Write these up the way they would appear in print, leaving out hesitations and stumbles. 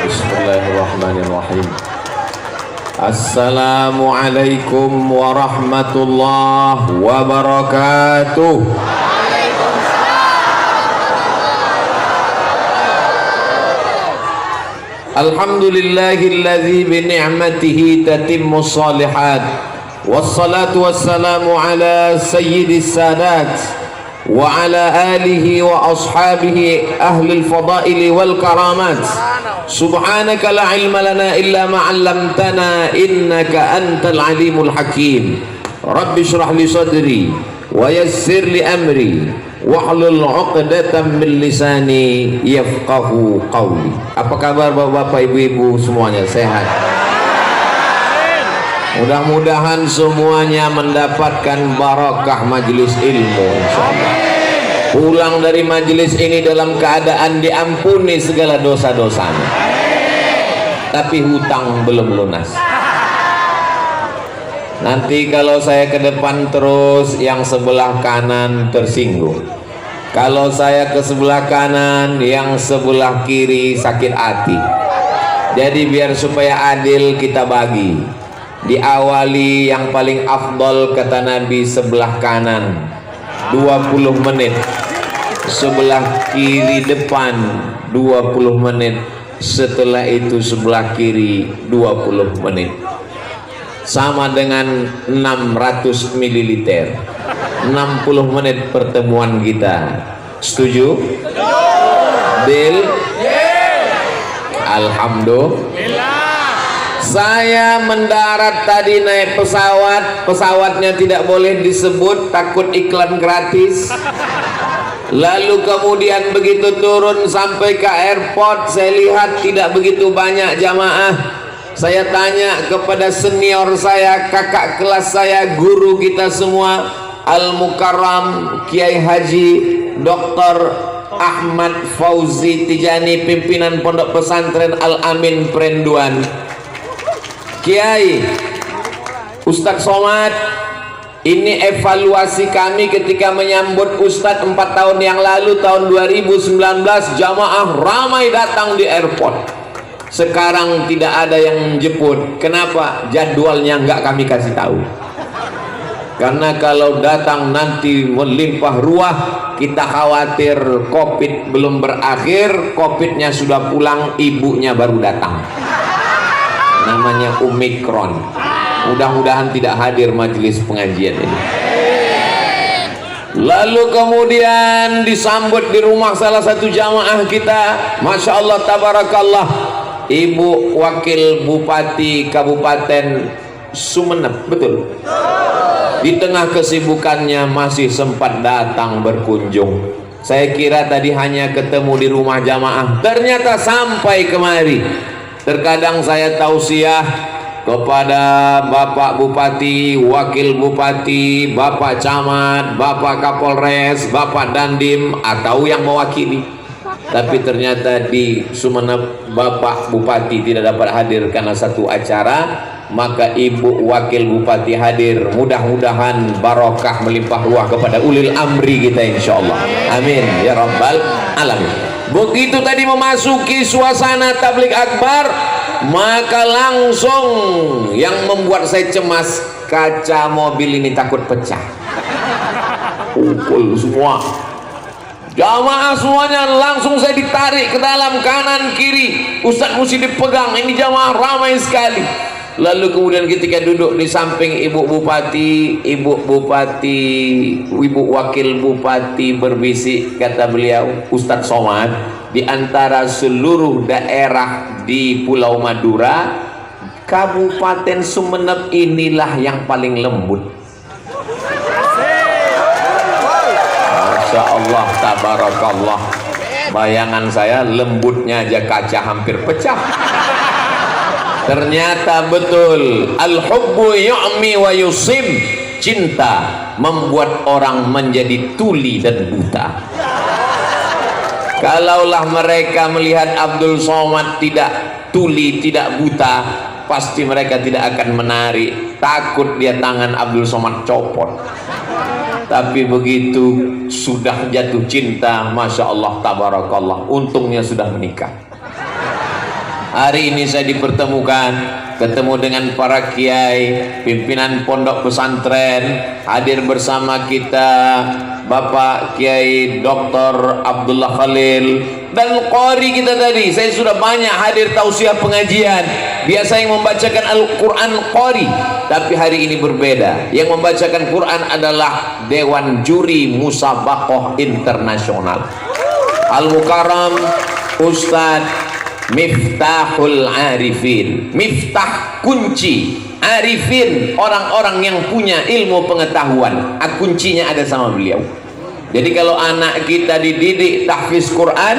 Bismillahirrahmanirrahim. Assalamualaikum warahmatullahi wabarakatuh. Alhamdulillahilladzi bi ni'matihi tatimmu shalihat. Wassalatu wassalamu ala sayyidis sadat wa ala alihi wa ashabihi ahlil fadaili wal karamat. Subhanaka la ilma lana illa ma 'allamtana innaka antal alimul hakim. Rabbi shrah li sadri wa yassir li amri wahlul 'uqdatam min lisani yafqahu qawli. Apa kabar Bapak-bapak, Ibu-ibu semuanya? Sehat? Mudah-mudahan semuanya mendapatkan barakah majelis ilmu insyaallah. Pulang dari majelis ini dalam keadaan diampuni segala dosa-dosanya. Tapi hutang belum lunas. Nanti kalau saya ke depan terus, yang sebelah kanan tersinggung. Kalau saya ke sebelah kanan, yang sebelah kiri sakit hati. Jadi biar supaya adil kita bagi. Diawali yang paling afdol kata Nabi sebelah kanan 20 menit, sebelah kiri depan 20 menit, setelah itu sebelah kiri 20 menit, sama dengan 600 ml. 60 menit pertemuan kita. Setuju? Deal? Alhamdulillah. Saya mendarat tadi naik pesawat, pesawatnya tidak boleh disebut, takut iklan gratis. Lalu kemudian begitu turun sampai ke airport, saya lihat tidak begitu banyak jamaah. Saya tanya kepada senior saya, kakak kelas saya, guru kita semua, Al-Mukarram Kiai Haji Dr. Ahmad Fauzi Tijani, pimpinan Pondok Pesantren Al-Amin Perenduan. Kiai, Ustadz Somad, ini evaluasi kami ketika menyambut Ustadz 4 tahun yang lalu, tahun 2019, jamaah ramai datang di airport. Sekarang tidak ada yang menjemput. Kenapa? Jadwalnya enggak kami kasih tahu. Karena kalau datang nanti melimpah ruah, kita khawatir COVID belum berakhir, COVID-nya sudah pulang, ibunya baru datang. Namanya Omikron. Mudah-mudahan tidak hadir majelis pengajian ini. Lalu kemudian disambut di rumah salah satu jamaah kita, Masya Allah tabarakallah, Ibu Wakil Bupati Kabupaten Sumeneb. Betul? Di tengah kesibukannya masih sempat datang berkunjung. Saya kira tadi hanya ketemu di rumah jamaah, ternyata sampai kemari. Terkadang saya tausiah kepada Bapak Bupati, Wakil Bupati, Bapak Camat, Bapak Kapolres, Bapak Dandim, atau yang mewakili. Tapi ternyata di Sumeneb Bapak Bupati tidak dapat hadir karena satu acara, maka Ibu Wakil Bupati hadir. Mudah-mudahan barokah melimpah ruah kepada ulil amri kita insyaallah. Amin ya rabbal alamin. Begitu tadi memasuki suasana tabligh akbar, maka langsung yang membuat saya cemas, kaca mobil ini takut pecah. Pukul semua. Jamaah semuanya langsung saya ditarik ke dalam, kanan kiri. Ustadz mesti dipegang, ini jamaah ramai sekali. Lalu kemudian ketika duduk di samping Ibu Bupati, Ibu Wakil Bupati berbisik, kata beliau, Ustadz Somad, di antara seluruh daerah di Pulau Madura, Kabupaten Sumeneb inilah yang paling lembut. Masya Allah tabarakallah. Bayangan saya lembutnya aja kaca hampir pecah. Ternyata betul, al-hubbu yu'mi wa yusim. Cinta membuat orang menjadi tuli dan buta. Kalaulah mereka melihat Abdul Somad tidak tuli, tidak buta, pasti mereka tidak akan menarik. Takut dia tangan Abdul Somad copot. Tapi begitu sudah jatuh cinta, Masya Allah tabarakallah, untungnya sudah menikah. Hari ini saya dipertemukan, ketemu dengan para kiai, pimpinan pondok pesantren, hadir bersama kita Bapak Kiai Dr. Abdullah Khalil dan qari kita tadi. Saya sudah banyak hadir tausiah pengajian. Biasa yang membacakan Al-Quran qari, tapi hari ini berbeda. Yang membacakan Quran adalah Dewan Juri Musabaqah Internasional. Al-Mukarram Ustadz Miftahul Arifin. Miftah, kunci. Arifin, orang-orang yang punya ilmu pengetahuan. Kuncinya ada sama beliau. Jadi kalau anak kita dididik tahfiz Quran,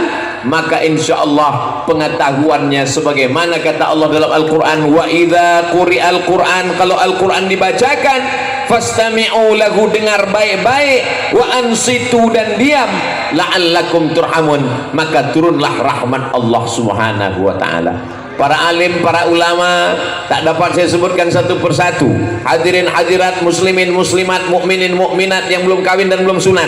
maka insya Allah pengetahuannya sebagaimana kata Allah dalam Al-Quran, wa idza quri'al Quran, kalau Al-Quran dibacakan, fastami'u lahu, dengar baik-baik, wa ansitu, dan diam, la'allakum turhamun, maka turunlah rahmat Allah subhanahu wa ta'ala. Para alim, para ulama, tak dapat saya sebutkan satu persatu. Hadirin hadirat, muslimin muslimat, mukminin mukminat yang belum kawin dan belum sunat,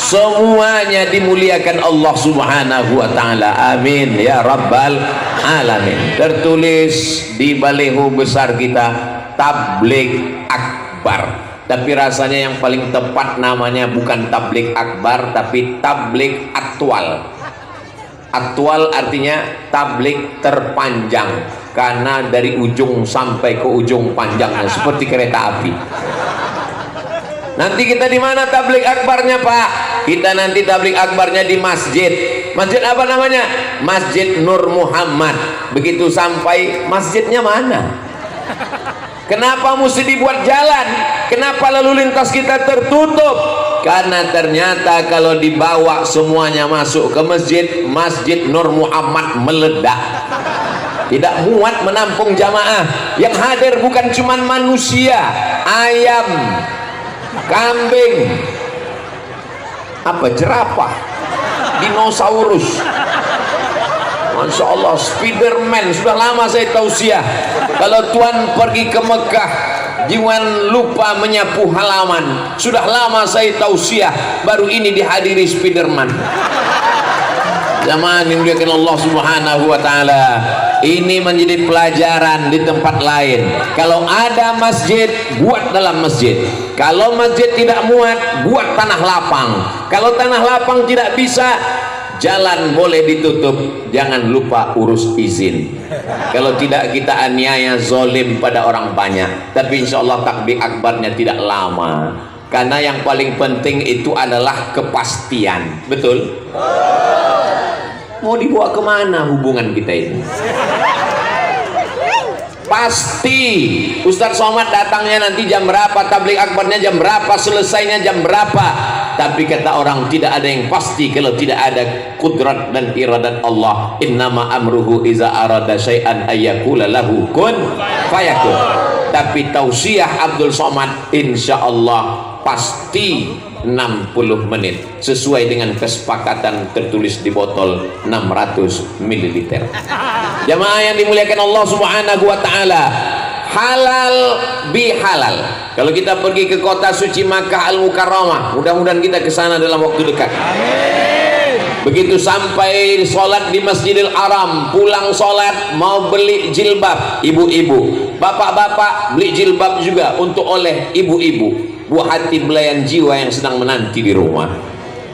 semuanya dimuliakan Allah subhanahu wa ta'ala. Amin ya rabbal alamin. Tertulis di baliho besar kita, tabligh akbar, tapi rasanya yang paling tepat namanya bukan tabligh akbar, tapi tabligh aktual. Aktual artinya tabligh terpanjang, karena dari ujung sampai ke ujung panjangnya seperti kereta api. Nanti kita di mana tabligh akbarnya, Pak? Kita nanti tabligh akbarnya di masjid. Masjid apa namanya? Masjid Nur Muhammad. Begitu sampai, masjidnya mana? Kenapa mesti dibuat jalan? Kenapa lalu lintas kita tertutup? Karena ternyata kalau dibawa semuanya masuk ke masjid, Masjid Nur Muhammad meledak. Tidak muat menampung jamaah. Yang hadir bukan cuma manusia, ayam, kambing, jerapah, dinosaurus. Masya Allah, Spiderman. Sudah lama saya tausiah, kalau Tuhan pergi ke Mekah, jangan lupa menyapu halaman. Sudah lama saya tausiah, baru ini dihadiri Spiderman. Zaman yang dimuliakan Allah subhanahu wa ta'ala. Ini menjadi pelajaran di tempat lain. Kalau ada masjid, buat dalam masjid. Kalau masjid tidak muat, buat tanah lapang. Kalau tanah lapang tidak bisa, jalan boleh ditutup, jangan lupa urus izin. Kalau tidak, kita aniaya, zolim pada orang banyak. Tapi insya Allah takbir akbarnya tidak lama, karena yang paling penting itu adalah kepastian. Betul? Mau dibawa kemana hubungan kita ini? Pasti. Ustadz Somad datangnya nanti jam berapa, tabligh akbarnya jam berapa, selesainya jam berapa. Tapi kata orang, tidak ada yang pasti kalau tidak ada kudrat dan iradat Allah. Innama amruhu iza arada syai'an ayyakula lahu kun fayakun. Tapi tausiah Abdul Somad insya Allah pasti 60 menit sesuai dengan kesepakatan tertulis di botol 600 ml. Jamaah yang dimuliakan Allah subhanahu wa ta'ala, halal bihalal. Kalau kita pergi ke kota suci Makkah Al-Mukarramah, mudah-mudahan kita ke sana dalam waktu dekat. Begitu sampai sholat di Masjidil Haram, pulang sholat mau beli jilbab, ibu-ibu, bapak-bapak beli jilbab juga untuk oleh ibu-ibu, buah hati belayan jiwa yang sedang menanti di rumah.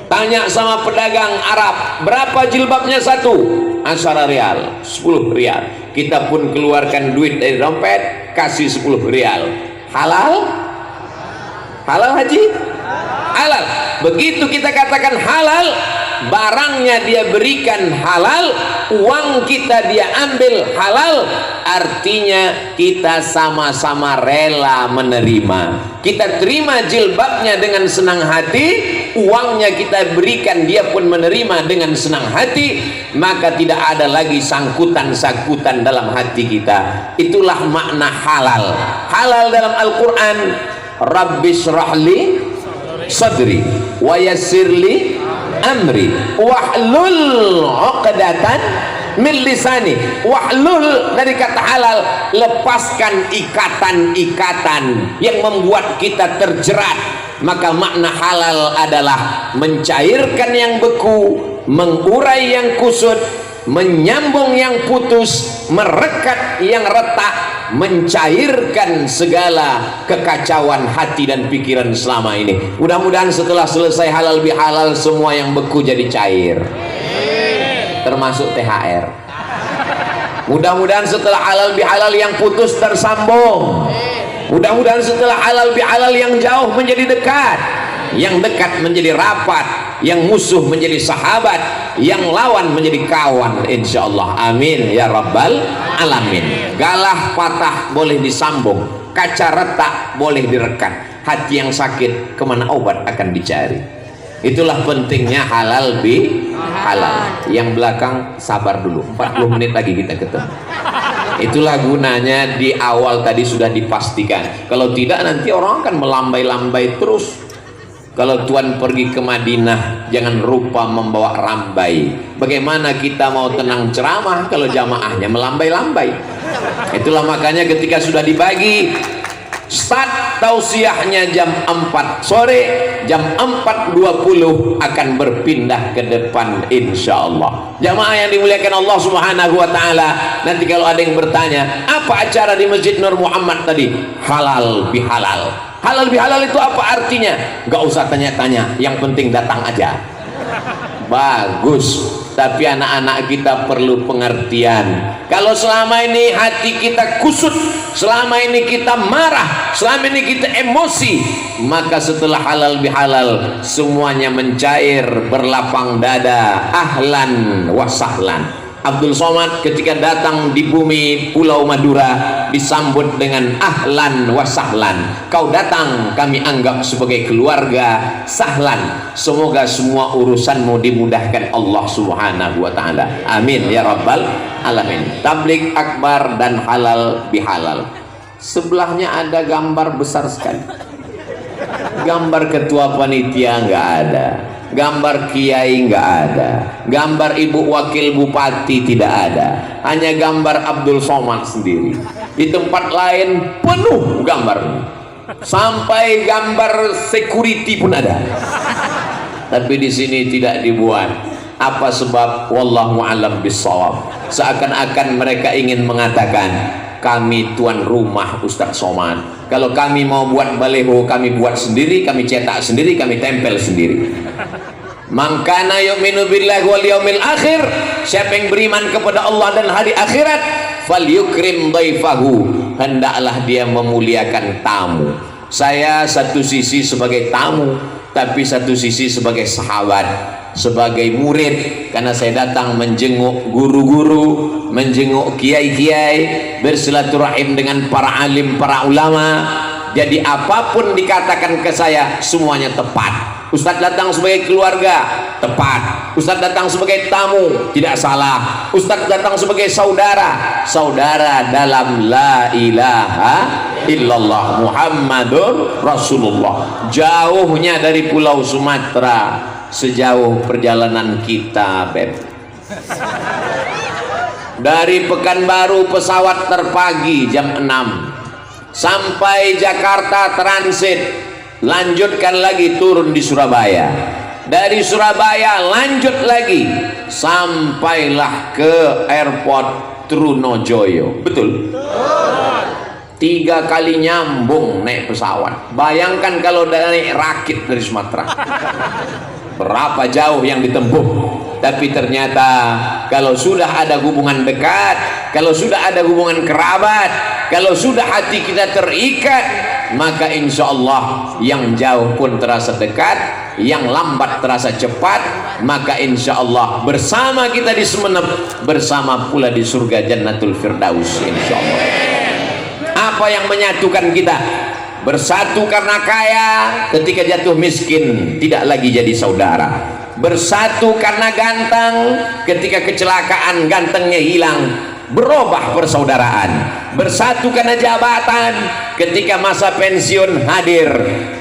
Tanya sama pedagang Arab, berapa jilbabnya satu? 10 rial, 10 rial. Kita pun keluarkan duit dari dompet, kasih 10 rial. Halal? Halal haji? Halal. Begitu kita katakan halal, barangnya dia berikan halal, uang kita dia ambil halal, artinya kita sama-sama rela menerima. Kita terima jilbabnya dengan senang hati, uangnya kita berikan, dia pun menerima dengan senang hati, maka tidak ada lagi sangkutan-sangkutan dalam hati kita. Itulah makna halal. Halal dalam Al-Quran, Rabbis rahli sadri wa yassirli amri wahlul 'uqdatan min lisani. Wahlul dari kata halal, lepaskan ikatan-ikatan yang membuat kita terjerat. Maka makna halal adalah mencairkan yang beku, mengurai yang kusut, menyambung yang putus, merekat yang retak, mencairkan segala kekacauan hati dan pikiran selama ini. Mudah-mudahan setelah selesai halal bihalal semua yang beku jadi cair, termasuk THR. Mudah-mudahan setelah halal bihalal yang putus tersambung. Mudah-mudahan setelah halal bihalal yang jauh menjadi dekat, yang dekat menjadi rapat, yang musuh menjadi sahabat, yang lawan menjadi kawan, insyaallah. Amin ya rabbal alamin. Galah patah boleh disambung, kaca retak boleh direkat, hati yang sakit kemana obat akan dicari. Itulah pentingnya halal bi halal. Yang belakang sabar dulu, 40 menit lagi kita ketemu. Itulah gunanya di awal tadi sudah dipastikan. Kalau tidak nanti orang akan melambai-lambai terus. Kalau Tuhan pergi ke Madinah jangan lupa membawa rambai. Bagaimana kita mau tenang ceramah kalau jamaahnya melambai-lambai? Itulah makanya ketika sudah dibagi, start tausiahnya jam 4 sore, jam 4.20 akan berpindah ke depan insyaallah. Jamaah yang dimuliakan Allah Subhanahu wa taala, nanti kalau ada yang bertanya, apa acara di Masjid Nur Muhammad tadi? Halal bihalal. Halal bihalal itu apa artinya? Gak usah tanya-tanya, yang penting datang aja. Bagus, tapi anak-anak kita perlu pengertian. Kalau selama ini hati kita kusut, selama ini kita marah, selama ini kita emosi, maka setelah halal bihalal semuanya mencair, berlapang dada, ahlan wasahlan. Abdul Somad ketika datang di bumi Pulau Madura disambut dengan ahlan wa sahlan. Kau datang kami anggap sebagai keluarga, sahlan. Semoga semua urusanmu dimudahkan Allah Subhanahu wa taala. Amin ya rabbal alamin. Tabligh akbar dan halal bihalal. Sebelahnya ada gambar besar sekali. Gambar ketua panitia nggak ada, gambar kiai nggak ada, gambar ibu wakil bupati tidak ada, hanya gambar Abdul Somad sendiri. Di tempat lain penuh gambar, sampai gambar security pun ada, tapi di sini tidak dibuat. Apa sebab? Wallahu a'lam bissawab. Seakan-akan mereka ingin mengatakan, kami tuan rumah Ustadz Somad. Kalau kami mau buat baleho, kami buat sendiri, kami cetak sendiri, kami tempel sendiri. Man kana yu'minu billahi wal yaumil akhir, siapa yang beriman kepada Allah dan hari akhirat, falyukrim dhaifahu, hendaklah dia memuliakan tamu. Saya satu sisi sebagai tamu, tapi satu sisi sebagai sahabat, sebagai murid, karena saya datang menjenguk guru-guru, menjenguk kiai-kiai, bersilaturahim dengan para alim, para ulama. Jadi apapun dikatakan ke saya semuanya tepat. Ustadz datang sebagai keluarga, tepat. Ustadz datang sebagai tamu, tidak salah. Ustadz datang sebagai saudara, saudara dalam la ilaha illallah Muhammadur Rasulullah. Jauhnya dari Pulau Sumatera sejauh perjalanan kita, Beb. Dari Pekanbaru pesawat terpagi jam 6 sampai Jakarta transit, lanjutkan lagi turun di Surabaya. Dari Surabaya lanjut lagi sampailah ke airport Trunojoyo. Betul? 3 kali nyambung naik pesawat. Bayangkan kalau naik rakit dari Sumatera, berapa jauh yang ditempuh. Tapi ternyata kalau sudah ada hubungan dekat, kalau sudah ada hubungan kerabat, kalau sudah hati kita terikat, maka insya Allah yang jauh pun terasa dekat, yang lambat terasa cepat. Maka insya Allah bersama kita di Semenep, bersama pula di surga Jannatul Firdaus, insya Allah. Apa yang menyatukan kita? Bersatu karena kaya, ketika jatuh miskin tidak lagi jadi saudara. Bersatu karena ganteng, ketika kecelakaan gantengnya hilang, berubah persaudaraan. Bersatu karena jabatan, ketika masa pensiun hadir,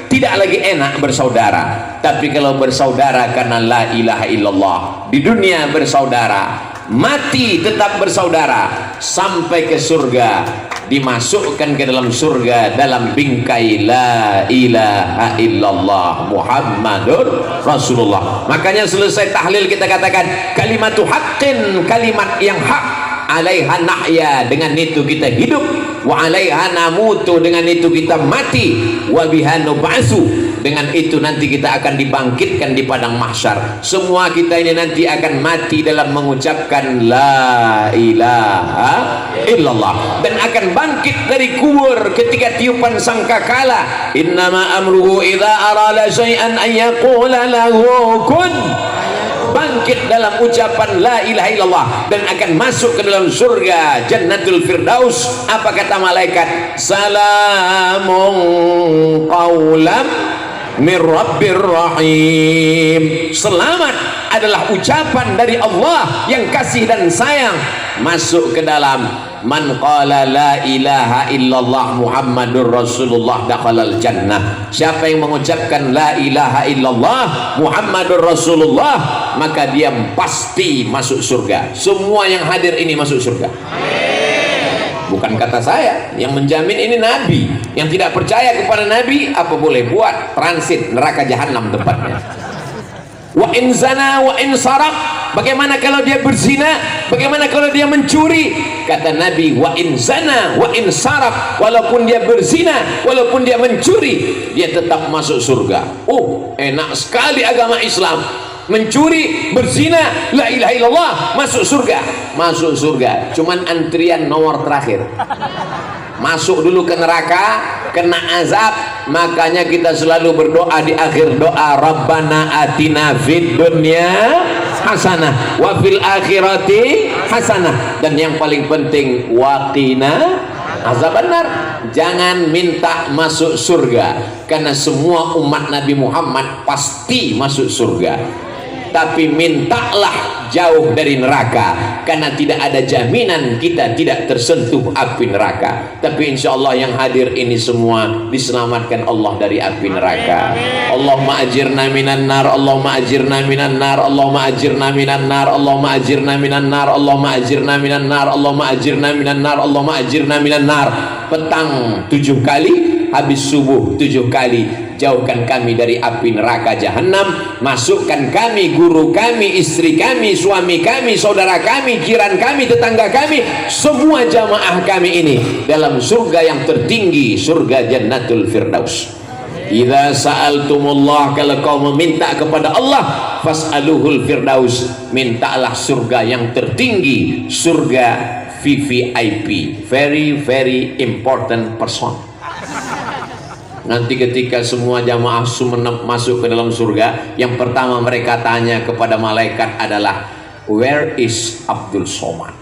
tidak lagi enak bersaudara. Tapi kalau bersaudara karena la ilaha illallah, di dunia bersaudara, mati tetap bersaudara, sampai ke surga dimasukkan ke dalam surga dalam bingkai la ilaha illallah Muhammadur Rasulullah. Makanya selesai tahlil kita katakan kalimatu haqqin, kalimat yang hak, alaiha nahya, dengan itu kita hidup, wa alaiha namutu, dengan itu kita mati, wa biha nub'atsu, dengan itu nanti kita akan dibangkitkan di padang mahsyar. Semua kita ini nanti akan mati dalam mengucapkan la ilaha illallah, dan akan bangkit dari kubur ketika tiupan sangkakala. Innama amruhu idza arada syai'an an yaqula lahu kun, bangkit dalam ucapan la ilaha illallah dan akan masuk ke dalam surga Jannatul Firdaus. Apa kata malaikat? Salamun qaulam mir rabbir rahim. Selamat adalah ucapan dari Allah yang kasih dan sayang. Masuk ke dalam man qala la ilaha illallah Muhammadur Rasulullah dakhalal jannah. Siapa yang mengucapkan la ilaha illallah Muhammadur Rasulullah, maka dia pasti masuk surga. Semua yang hadir ini masuk surga. Bukan kata saya, yang menjamin ini Nabi. Yang tidak percaya kepada Nabi, apa boleh buat? Transit neraka jahanam tempatnya. Wa in zana wa in sarak, bagaimana kalau dia berzina, bagaimana kalau dia mencuri? Kata Nabi, wa in zana wa in sarak, walaupun dia berzina, walaupun dia mencuri, dia tetap masuk surga. Oh, enak sekali agama Islam. Mencuri, berzina, la ilaha illallah, masuk surga. Masuk surga, cuman antrian nomor terakhir. Masuk dulu ke neraka, kena azab. Makanya kita selalu berdoa di akhir doa, Rabbana atina fid dunya hasanah wa fil akhirati hasanah, dan yang paling penting waqina azabannar. Jangan minta masuk surga, karena semua umat Nabi Muhammad pasti masuk surga, tapi mintalah jauh dari neraka, karena tidak ada jaminan kita tidak tersentuh api neraka. Tapi insya Allah yang hadir ini semua diselamatkan Allah dari api neraka. Allahumma ajirna minan nar, Allahumma ajirna minan nar, Allahumma ajirna minan nar, Allahumma ajirna minan nar, Allahumma ajirna minan nar, Allahumma ajirna minan nar, Allahumma ajirna minan nar. Petang 7 kali, habis subuh 7 kali. Jauhkan kami dari api neraka jahanam, masukkan kami, guru kami, istri kami, suami kami, saudara kami, jiran kami, tetangga kami, semua jamaah kami ini dalam surga yang tertinggi, surga Jannatul Firdaus. Idza sa'altumullah, kalau kau meminta kepada Allah, fas'aluhul firdaus, mintalah surga yang tertinggi, surga VVIP, very very important person. Nanti ketika semua jamaah sumenep masuk ke dalam surga, yang pertama mereka tanya kepada malaikat adalah, where is Abdul Somad?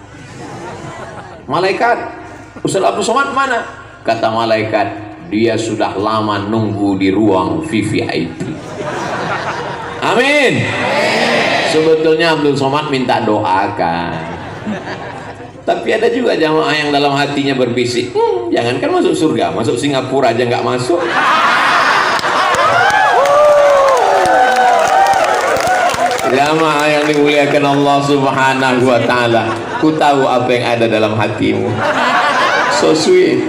Malaikat, Ustaz Abdul Somad mana? Kata malaikat, dia sudah lama nunggu di ruang VVIP. Amin. Sebetulnya Abdul Somad minta doakan. Tapi ada juga jamaah yang dalam hatinya berbisik, jangankan masuk surga, masuk Singapura aja nggak masuk. Jamaah yang dimuliakan Allah Subhanahu wa ta'ala, ku tahu apa yang ada dalam hatimu. So sweet.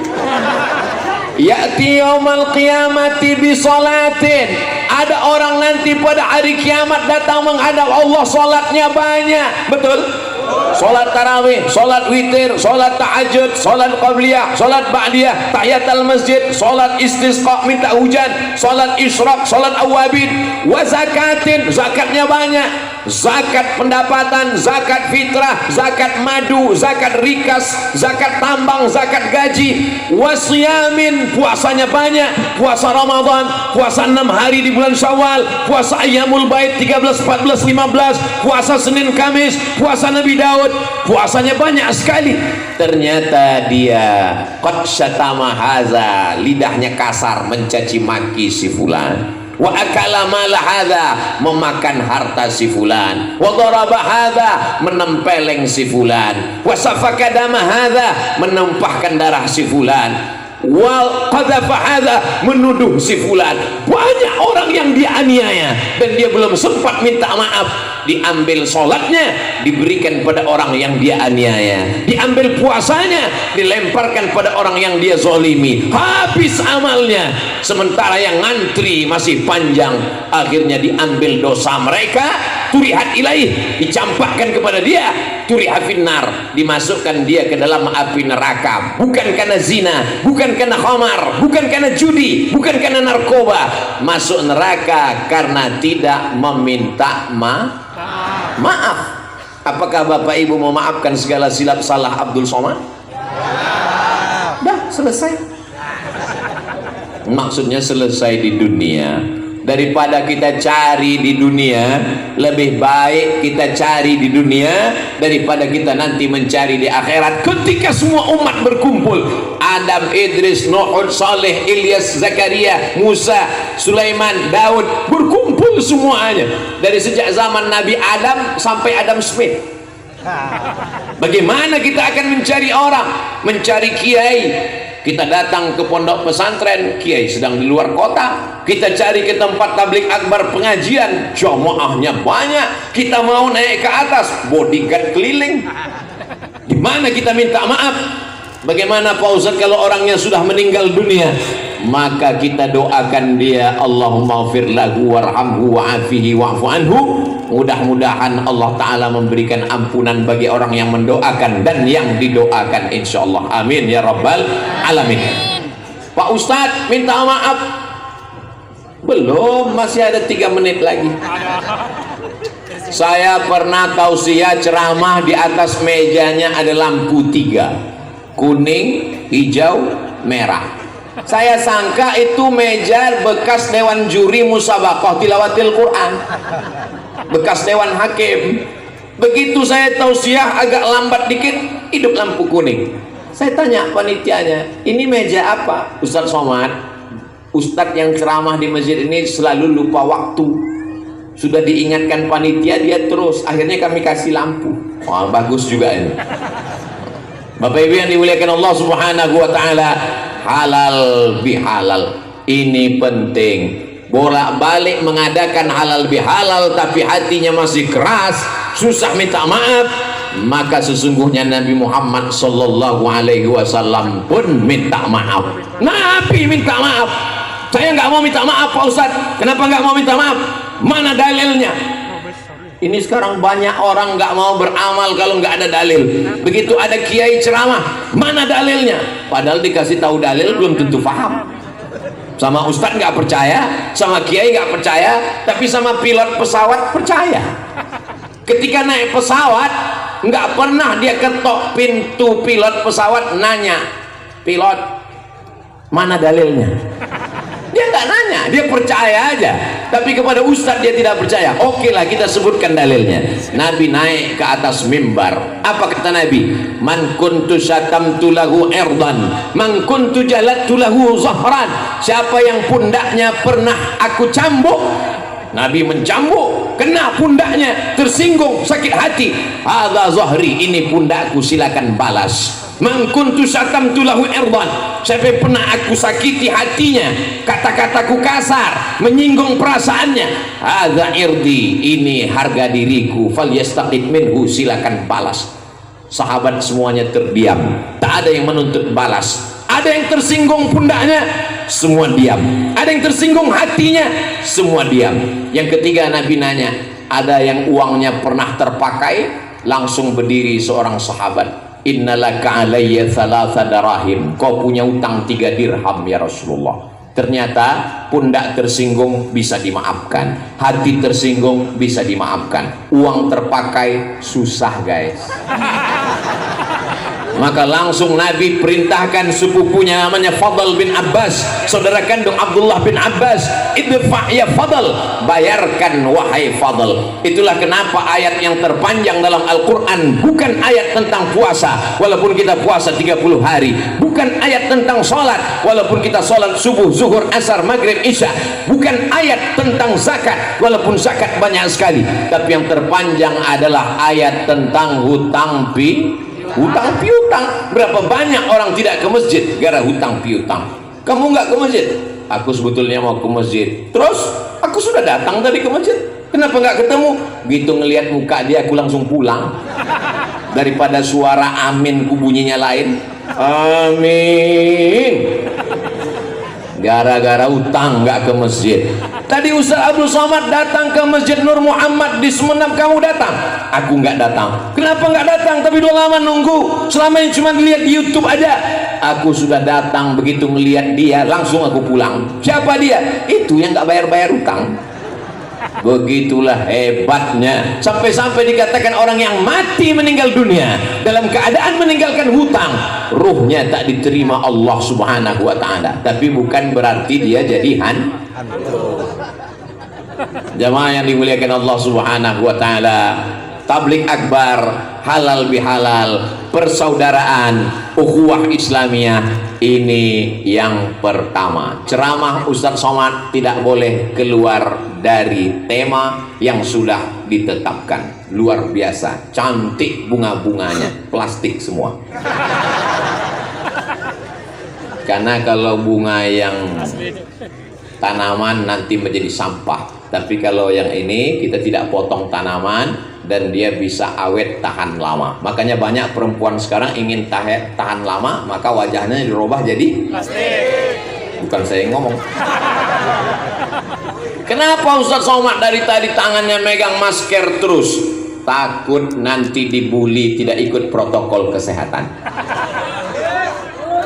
Ya'ti yaumal qiyamati bi salatin. Ada orang nanti pada hari kiamat datang menghadap Allah, salatnya banyak. Betul? Salat tarawih, salat witir, salat tahajud, salat qabliyah, salat ba'diyah, tahiyatul masjid, salat istisqa minta hujan, salat isyraq, salat awabin, wa zakatin, zakatnya banyak. Zakat pendapatan, zakat fitrah, zakat madu, zakat rikas, zakat tambang, zakat gaji, wasiyamin, puasanya banyak, puasa Ramadan, puasa 6 hari di bulan Syawal, puasa Ayyamul Bait 13, 14, 15, puasa Senin Kamis, puasa Nabi Daud, puasanya banyak sekali. Ternyata dia qad syatama haza, lidahnya kasar mencaci maki si fulan. Wa akala mala hadza, memakan harta si fulan. Wa daraba hadza, menempeleng si fulan. Wa safaka dama hadza, menumpahkan darah si fulan. Wa qadhafa hadza, menuduh si fulan. Banyak orang yang dia aniaya dan dia belum sempat minta maaf. diambil sholatnya diberikan pada orang yang dia aniaya, diambil puasanya dilemparkan pada orang yang dia zolimi, habis amalnya. Sementara yang ngantri masih panjang, akhirnya diambil dosa mereka, turihat ilaih, dicampakkan kepada dia, turihat finnar, dimasukkan dia ke dalam api neraka, bukan karena zina, bukan karena khamar, bukan karena judi, bukan karena narkoba, masuk neraka karena tidak meminta maaf. Apakah Bapak Ibu mau maafkan segala silap salah Abdul Somad? Dah selesai. Maksudnya selesai di dunia. Daripada kita cari di dunia, lebih baik kita cari di dunia daripada kita nanti mencari di akhirat. Ketika semua umat berkumpul, Adam, Idris, Nuh, Saleh, Ilyas, Zakaria, Musa, Sulaiman, Daud, berkumpul semuanya dari sejak zaman Nabi Adam sampai Adam Smith. Bagaimana kita akan mencari orang, mencari kiai? Kita datang ke pondok pesantren, kiai sedang di luar kota. Kita cari ke tempat tablik akbar pengajian, jamaahnya banyak. Kita mau naik ke atas, bodyguard keliling. Di mana kita minta maaf? Bagaimana Pak Ustadz kalau orangnya sudah meninggal dunia? Maka kita doakan dia, Allahumma ighfir lahu warhamhu wa'afihi wa'fu anhu. Mudah-mudahan Allah Ta'ala memberikan ampunan bagi orang yang mendoakan dan yang didoakan, insyaallah. Amin ya rabbal alamin. Pak Ustadz minta maaf. Belum, masih ada 3 menit lagi. Saya pernah tausiah ceramah, di atas mejanya ada lampu 3, kuning, hijau, merah. Saya sangka itu meja bekas dewan juri musabaqah tilawatil Quran, bekas dewan hakim. Begitu saya tausiah agak lambat dikit, hidup lampu kuning. Saya tanya panitianya, ini meja apa? Ustadz Somad, Ustadz yang ceramah di masjid ini selalu lupa waktu. Sudah diingatkan panitia, dia terus. Akhirnya kami kasih lampu. Wah, bagus juga ini. Bapak Ibu yang dimuliakan Allah Subhanahu wa taala, halal bihalal ini penting. Bolak-balik mengadakan halal bihalal tapi hatinya masih keras, susah minta maaf, maka sesungguhnya Nabi Muhammad sallallahu alaihi wasallam pun minta maaf. Nabi minta maaf. Saya nggak mau minta maaf Pak Ustadz. Kenapa nggak mau minta maaf? Mana dalilnya? Ini sekarang banyak orang nggak mau beramal kalau nggak ada dalil. Begitu ada kiai ceramah, mana dalilnya? Padahal dikasih tahu dalil belum tentu paham. Sama ustadz nggak percaya, sama kiai nggak percaya, tapi sama pilot pesawat percaya. Ketika naik pesawat, nggak pernah dia ketok pintu pilot pesawat nanya, pilot mana dalilnya? Dia nggak nanya, dia percaya aja. Tapi kepada ustadz dia tidak percaya. Oke lah, kita sebutkan dalilnya. Nabi naik ke atas mimbar. Apa kata Nabi? Man kuntu syatamtu lahu irdan, man kuntu jalattu lahu zahran. Siapa yang pundaknya pernah aku cambuk, Nabi mencambuk, kena pundaknya, tersinggung, sakit hati. Hadza zahri, ini pundakku, silakan balas. Man kuntu syatamtu lahu irdan, siapa yang pernah aku sakiti hatinya, kata-kataku kasar, menyinggung perasaannya, hadza irdi, ini harga diriku, falyastaqim minhu, silakan balas. Sahabat semuanya terdiam, tak ada yang menuntut balas. Ada yang tersinggung pundaknya, semua diam. Ada yang tersinggung hatinya, semua diam. Yang ketiga Nabi nanya, ada yang uangnya pernah terpakai? Langsung berdiri seorang sahabat, innalaka alayya thalatha darahim, kau punya utang 3 dirham ya Rasulullah. Ternyata pundak tersinggung bisa dimaafkan, hati tersinggung bisa dimaafkan, uang terpakai susah guys. Maka langsung Nabi perintahkan sepupunya namanya Fadl bin Abbas, saudara kandung Abdullah bin Abbas, idfa' ya Fadl, bayarkan wahai Fadl. Itulah kenapa ayat yang terpanjang dalam Al-Quran bukan ayat tentang puasa walaupun kita puasa 30 hari, bukan ayat tentang sholat walaupun kita sholat subuh, zuhur, asar, maghrib, isya, bukan ayat tentang zakat walaupun zakat banyak sekali, tapi yang terpanjang adalah ayat tentang hutang piutang. Berapa banyak orang tidak ke masjid gara hutang piutang. Kamu nggak ke masjid? Aku sebetulnya mau ke masjid, terus aku Aku sudah datang tadi ke masjid, kenapa nggak ketemu? Gitu ngelihat muka dia aku langsung pulang. Daripada suara amin ku bunyinya lain. Amin. Gara-gara utang nggak ke masjid. Tadi Ustaz Abdul Somad datang ke Masjid Nur Muhammad di Semenam, kamu datang? Aku nggak datang. Kenapa nggak datang? Tapi udah lama nunggu. Selama ini cuma lihat di YouTube aja. Aku sudah datang, begitu melihat dia langsung aku pulang. Siapa dia? Itu yang nggak bayar-bayar utang. Begitulah hebatnya, sampai-sampai dikatakan orang yang mati meninggal dunia dalam keadaan meninggalkan hutang, ruhnya tak diterima Allah Subhanahu wa ta'ala. Tapi bukan berarti dia jadi hantu. Jamaah yang dimuliakan Allah Subhanahu wa ta'ala, tablik akbar, halal bihalal, persaudaraan, ukhuwah Islamiyah, ini yang pertama. Ceramah Ustadz Somad tidak boleh keluar dari tema yang sudah ditetapkan. Luar biasa, cantik bunga-bunganya, plastik semua. Karena kalau bunga yang tanaman nanti menjadi sampah, tapi kalau yang ini kita tidak potong tanaman dan dia bisa awet tahan lama. Makanya banyak perempuan sekarang ingin tahan lama, maka wajahnya dirubah jadi plastik. Bukan saya yang ngomong. Kenapa Ustadz Somad dari tadi tangannya megang masker terus? Takut nanti dibully tidak ikut protokol kesehatan.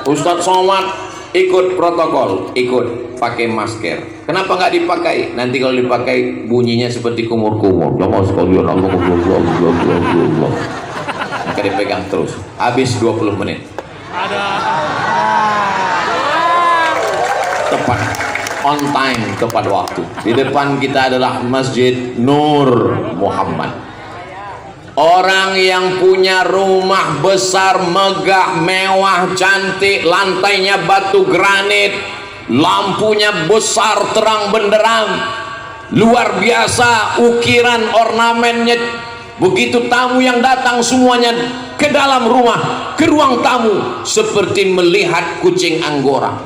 Ustadz Somad ikut protokol, ikut pakai masker. Kenapa nggak dipakai? Nanti kalau dipakai bunyinya seperti kumur-kumur. Jamaah sekalian, Allah. Maka dipegang terus. Habis 20 menit. Tepat, on time, tepat waktu. Di depan kita adalah Masjid Nur Muhammad. Orang yang punya rumah besar, megah, mewah, cantik, lantainya batu granit, lampunya besar, terang benderang, luar biasa, ukiran ornamennya. Begitu tamu yang datang semuanya ke dalam rumah, ke ruang tamu, seperti melihat kucing Anggora.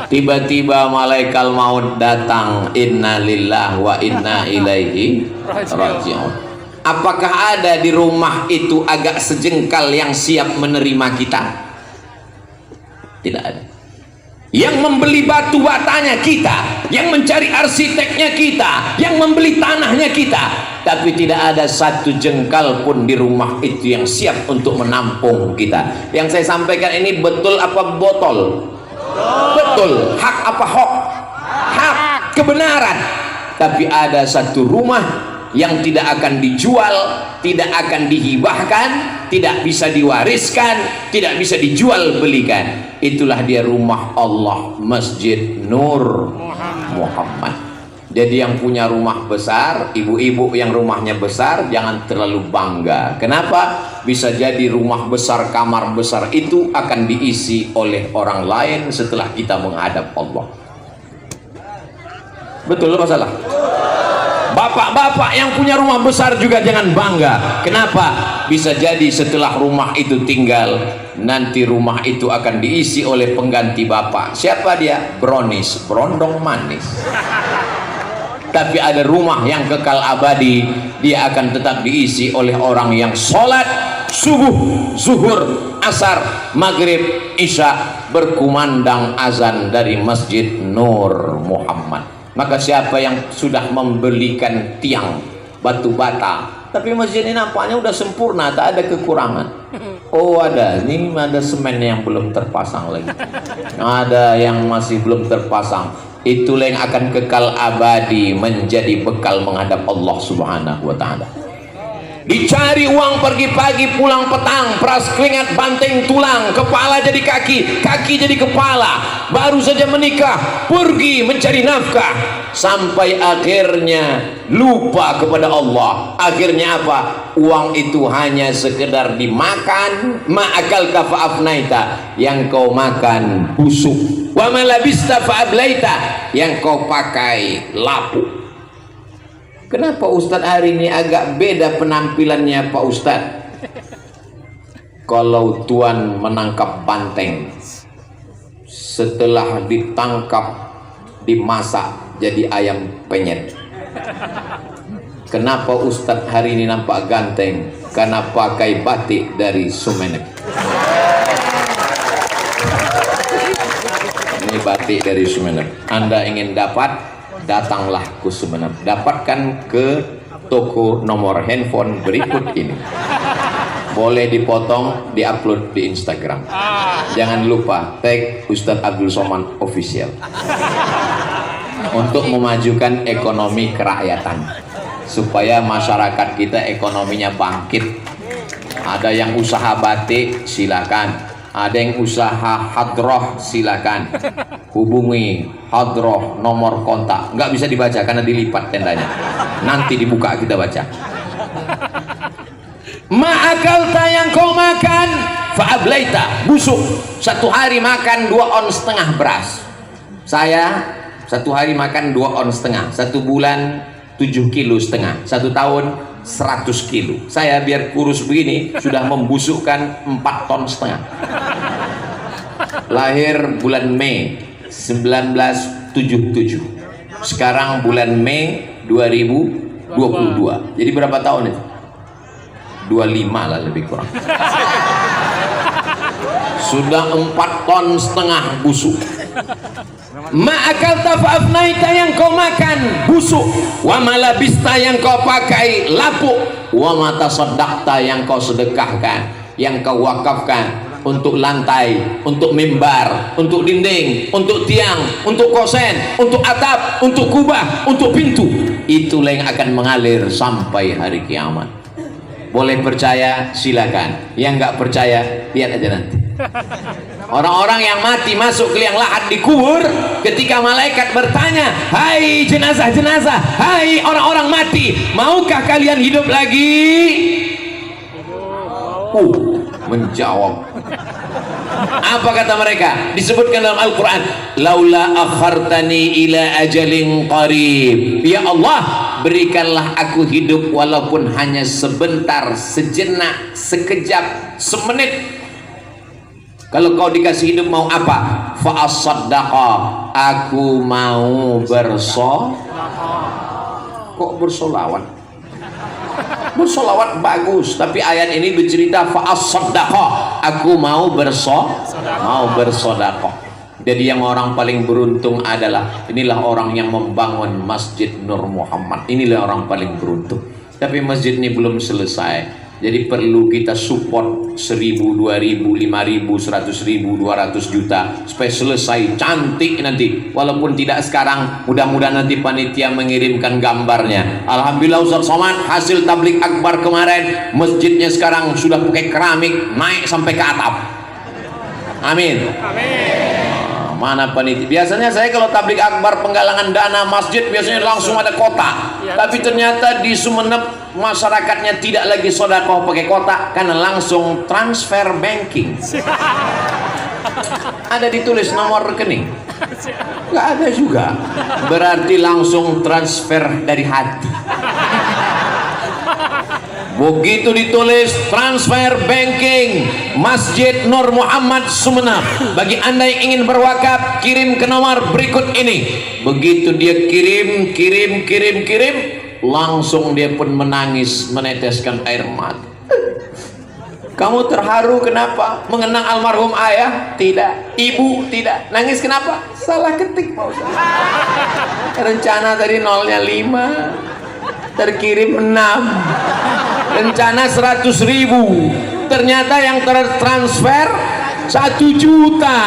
Tiba-tiba malaikat maut datang, inna lillah wa inna ilaihi raji'un. Apakah ada di rumah itu agak sejengkal yang siap menerima kita? Tidak ada. Yang membeli batu batanya kita, yang mencari arsiteknya kita, yang membeli tanahnya kita, tapi tidak ada satu jengkal pun di rumah itu yang siap untuk menampung kita. Yang saya sampaikan ini betul apa botol? Betul. Hak apa hoax? Hak, kebenaran. Tapi ada satu rumah yang tidak akan dijual, tidak akan dihibahkan, tidak bisa diwariskan, tidak bisa dijual belikan. Itulah dia rumah Allah, Masjid Nur Muhammad. Jadi yang punya rumah besar, ibu-ibu yang rumahnya besar, jangan terlalu bangga. Kenapa? Bisa jadi rumah besar, kamar besar itu akan diisi oleh orang lain setelah kita menghadap Allah. Betul apa salah? Bapak-bapak yang punya rumah besar juga jangan bangga. Kenapa? Bisa jadi setelah rumah itu tinggal, nanti rumah itu akan diisi oleh pengganti bapak. Siapa dia? Brownies, berondong manis. Tapi ada rumah yang kekal abadi, dia akan tetap diisi oleh orang yang sholat subuh, zuhur, asar, maghrib, isya, berkumandang azan dari Masjid Nur Muhammad. Maka siapa yang sudah membelikan tiang batu bata, tapi masjid ini nampaknya udah sempurna, tak ada kekurangan. Oh ada, ini ada semen yang belum terpasang lagi, ada yang masih belum terpasang. Itulah yang akan kekal abadi menjadi bekal menghadap Allah Subhanahu wa ta'ala. Dicari uang pergi pagi pulang petang, peras keringat banting tulang, kepala jadi kaki, kaki jadi kepala, baru saja menikah pergi mencari nafkah, sampai akhirnya lupa kepada Allah. Akhirnya apa? Uang itu hanya sekedar dimakan, ma'akal kafa'afnaita, yang kau makan busuk, wa malabista fa'ablaita, yang kau pakai lapuk. Kenapa Ustadz hari ini agak beda penampilannya Pak Ustadz? Kalau Tuan menangkap banteng, setelah ditangkap dimasak jadi ayam penyet. Kenapa Ustadz hari ini nampak ganteng? Karena pakai batik dari Sumeneb. Ini batik dari Sumeneb. Anda ingin dapat, datanglah ke Sumeneb. Dapatkan ke toko nomor handphone berikut ini. Boleh dipotong, diupload di Instagram. Jangan lupa tag Ustadz Abdul Somad Official untuk memajukan ekonomi kerakyatan, supaya masyarakat kita ekonominya bangkit. Ada yang usaha batik, silakan. Ada yang usaha hadroh, silakan. Hubungi hadroh, nomor kontak. Nggak bisa dibaca karena dilipat tendanya. Nanti dibuka kita baca. Ma'akalta yang kau makan fa'ablaita, busuk. Satu hari makan 2,5 ons beras. Saya satu hari makan 2,5 ons. 1 bulan 7,5 kilo. 1 tahun 100 kilo. Saya biar kurus begini sudah membusukkan 4,5 ton. Lahir bulan Mei 1977. Sekarang bulan Mei 2022. Jadi berapa tahun itu? 25 lah lebih kurang. Sudah 4,5 ton busuk. Ma'akalta fa'afnaita, yang kau makan busuk. Wa malabista, yang kau pakai lapuk. Wa matasaddaqta, yang kau sedekahkan, yang kau wakafkan untuk lantai, untuk mimbar, untuk dinding, untuk tiang, untuk kosen, untuk atap, untuk kubah, untuk pintu. Itulah yang akan mengalir sampai hari kiamat. Boleh percaya silakan, yang nggak percaya lihat aja nanti. Orang-orang yang mati masuk ke liang lahat dikubur, ketika malaikat bertanya, hai jenazah-jenazah, hai orang-orang mati, maukah kalian hidup lagi? Menjawab. Apa kata mereka? Disebutkan dalam Al-Quran, laula akhartani ila ajalin qarib, ya Allah, berikanlah aku hidup walaupun hanya sebentar, sejenak, sekejap, semenit. Kalau kau dikasih hidup mau apa? Fa'asaddaqa, aku mau kok bersolawat? Bersolawat bagus, tapi ayat ini bercerita fa'asaddaqa, aku mau bersodaqah. Jadi yang orang paling beruntung adalah, inilah orang yang membangun Masjid Nur Muhammad. Inilah orang paling beruntung. Tapi masjid ini belum selesai. Jadi perlu kita support 1.000, 2.000, 5.000, 100.000, 200 juta supaya selesai cantik nanti. Walaupun tidak sekarang, mudah-mudahan nanti panitia mengirimkan gambarnya. Alhamdulillah Ustaz Somad, hasil tablik akbar kemarin, masjidnya sekarang sudah pakai keramik, naik sampai ke atap. Amin. Mana panitia? Biasanya saya kalau tablik akbar penggalangan dana masjid biasanya langsung ada kotak. Tapi ternyata di Sumeneb masyarakatnya tidak lagi sedekah pakai kotak, karena langsung transfer banking. Ada ditulis nomor rekening? Nggak ada juga. Berarti langsung transfer dari hati. Begitu ditulis transfer banking Masjid Nur Muhammad Sumeneb, bagi anda yang ingin berwakaf, kirim ke nomor berikut ini. Begitu dia kirim, langsung dia pun menangis, meneteskan air mata. Kamu terharu kenapa? Mengenang almarhum ayah? Tidak. Ibu? Tidak. Nangis kenapa? Salah ketik Pak Ustaz. Rencana tadi nolnya 5, terkirim 6. Rencana 100.000, ternyata yang tertransfer 1 juta.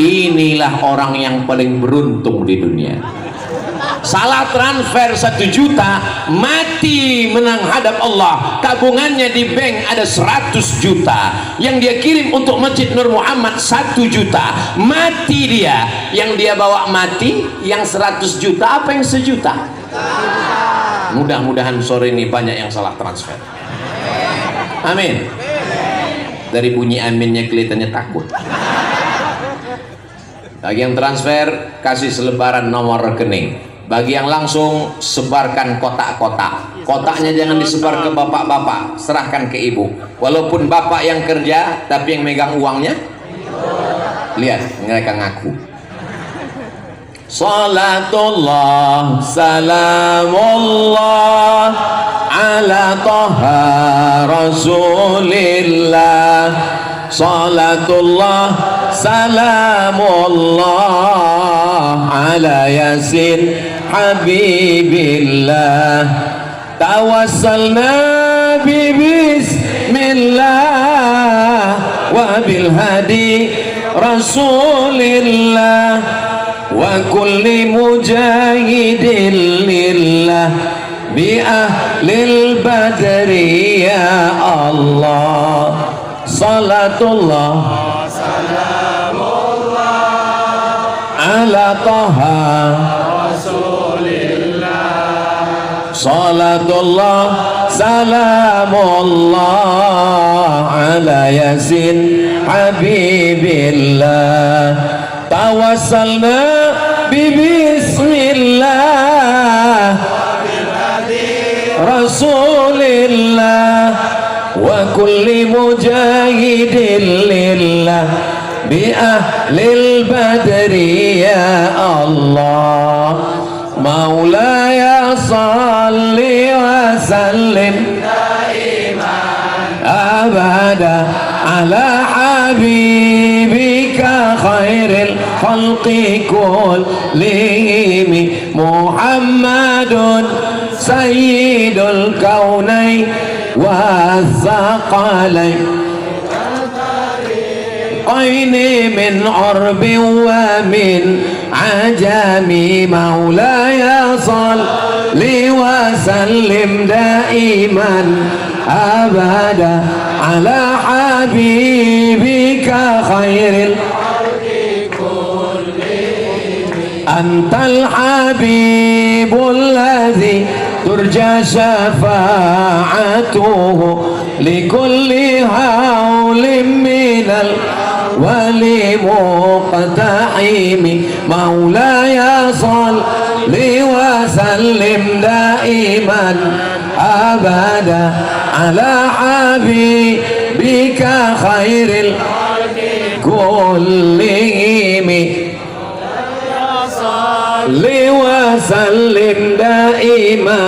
Inilah orang yang paling beruntung di dunia. Salah transfer 1 juta, mati menang hadap Allah. Tabungannya di bank ada 100 juta. Yang dia kirim untuk Masjid Nur Muhammad 1 juta. Mati dia. Yang dia bawa mati, yang 100 juta apa yang 1 juta? Mudah-mudahan sore ini banyak yang salah transfer. Amin. Dari bunyi aminnya kelihatannya takut. Bagi yang transfer, kasih selebaran nomor rekening. Bagi yang langsung, sebarkan kotak-kotak. Kotaknya jangan disebar ke bapak-bapak, serahkan ke ibu. Walaupun bapak yang kerja, tapi yang megang uangnya, lihat mereka ngaku. Salatullah salamullah ala Taha Rasulillah. Salatullah salamullah ala Yasin Habibillah. Tawassalna bi bismillah wa bil hadi Rasulillah wa kulli mujahidin lillah bi ahlil badri ya Allah. Salatullah salamullah ala Taha Rasulillah. Salatullah salamullah ala Yasin Habibillah. Tawassalna bi bismillah Rasulillah wa kulli mujahidin lillah bi ahlil badri ya Allah. Maulaya salli wa sallim abada ala habibika khairil khalqi kullihim Muhammadun sayyidul kaunain والثقلين من عرب ومن عجم. مولاي صل وسلم دائما أبدا على حبيبك خير الخلق كلهم. أنت الحبيب الذي ترجى شفاعته لكل هول من الولي مقتحم. مولاي صل وسلم دائما أبدا على حبيبك خير الخلق كلهم. وسلم دائما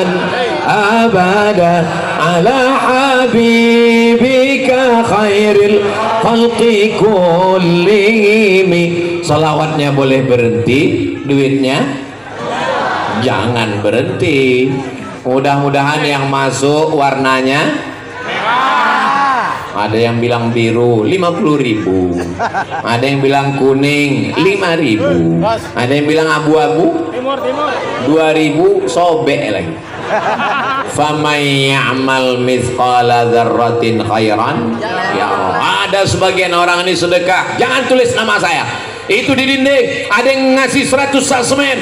أبدا على حبيبك خير الخلق كلهم. Salawatnya boleh berhenti, duitnya jangan berhenti. Mudah-mudahan yang masuk warnanya ada yang bilang biru 50.000, ada yang bilang kuning 5.000, ada yang bilang abu-abu 2.000, sobek lagi. Famay ya'mal mithqala dzarratin khairan ya Allah. Ada sebagian orang ini sedekah, jangan tulis nama saya. Itu di dinding ada yang ngasih 100 sak semen,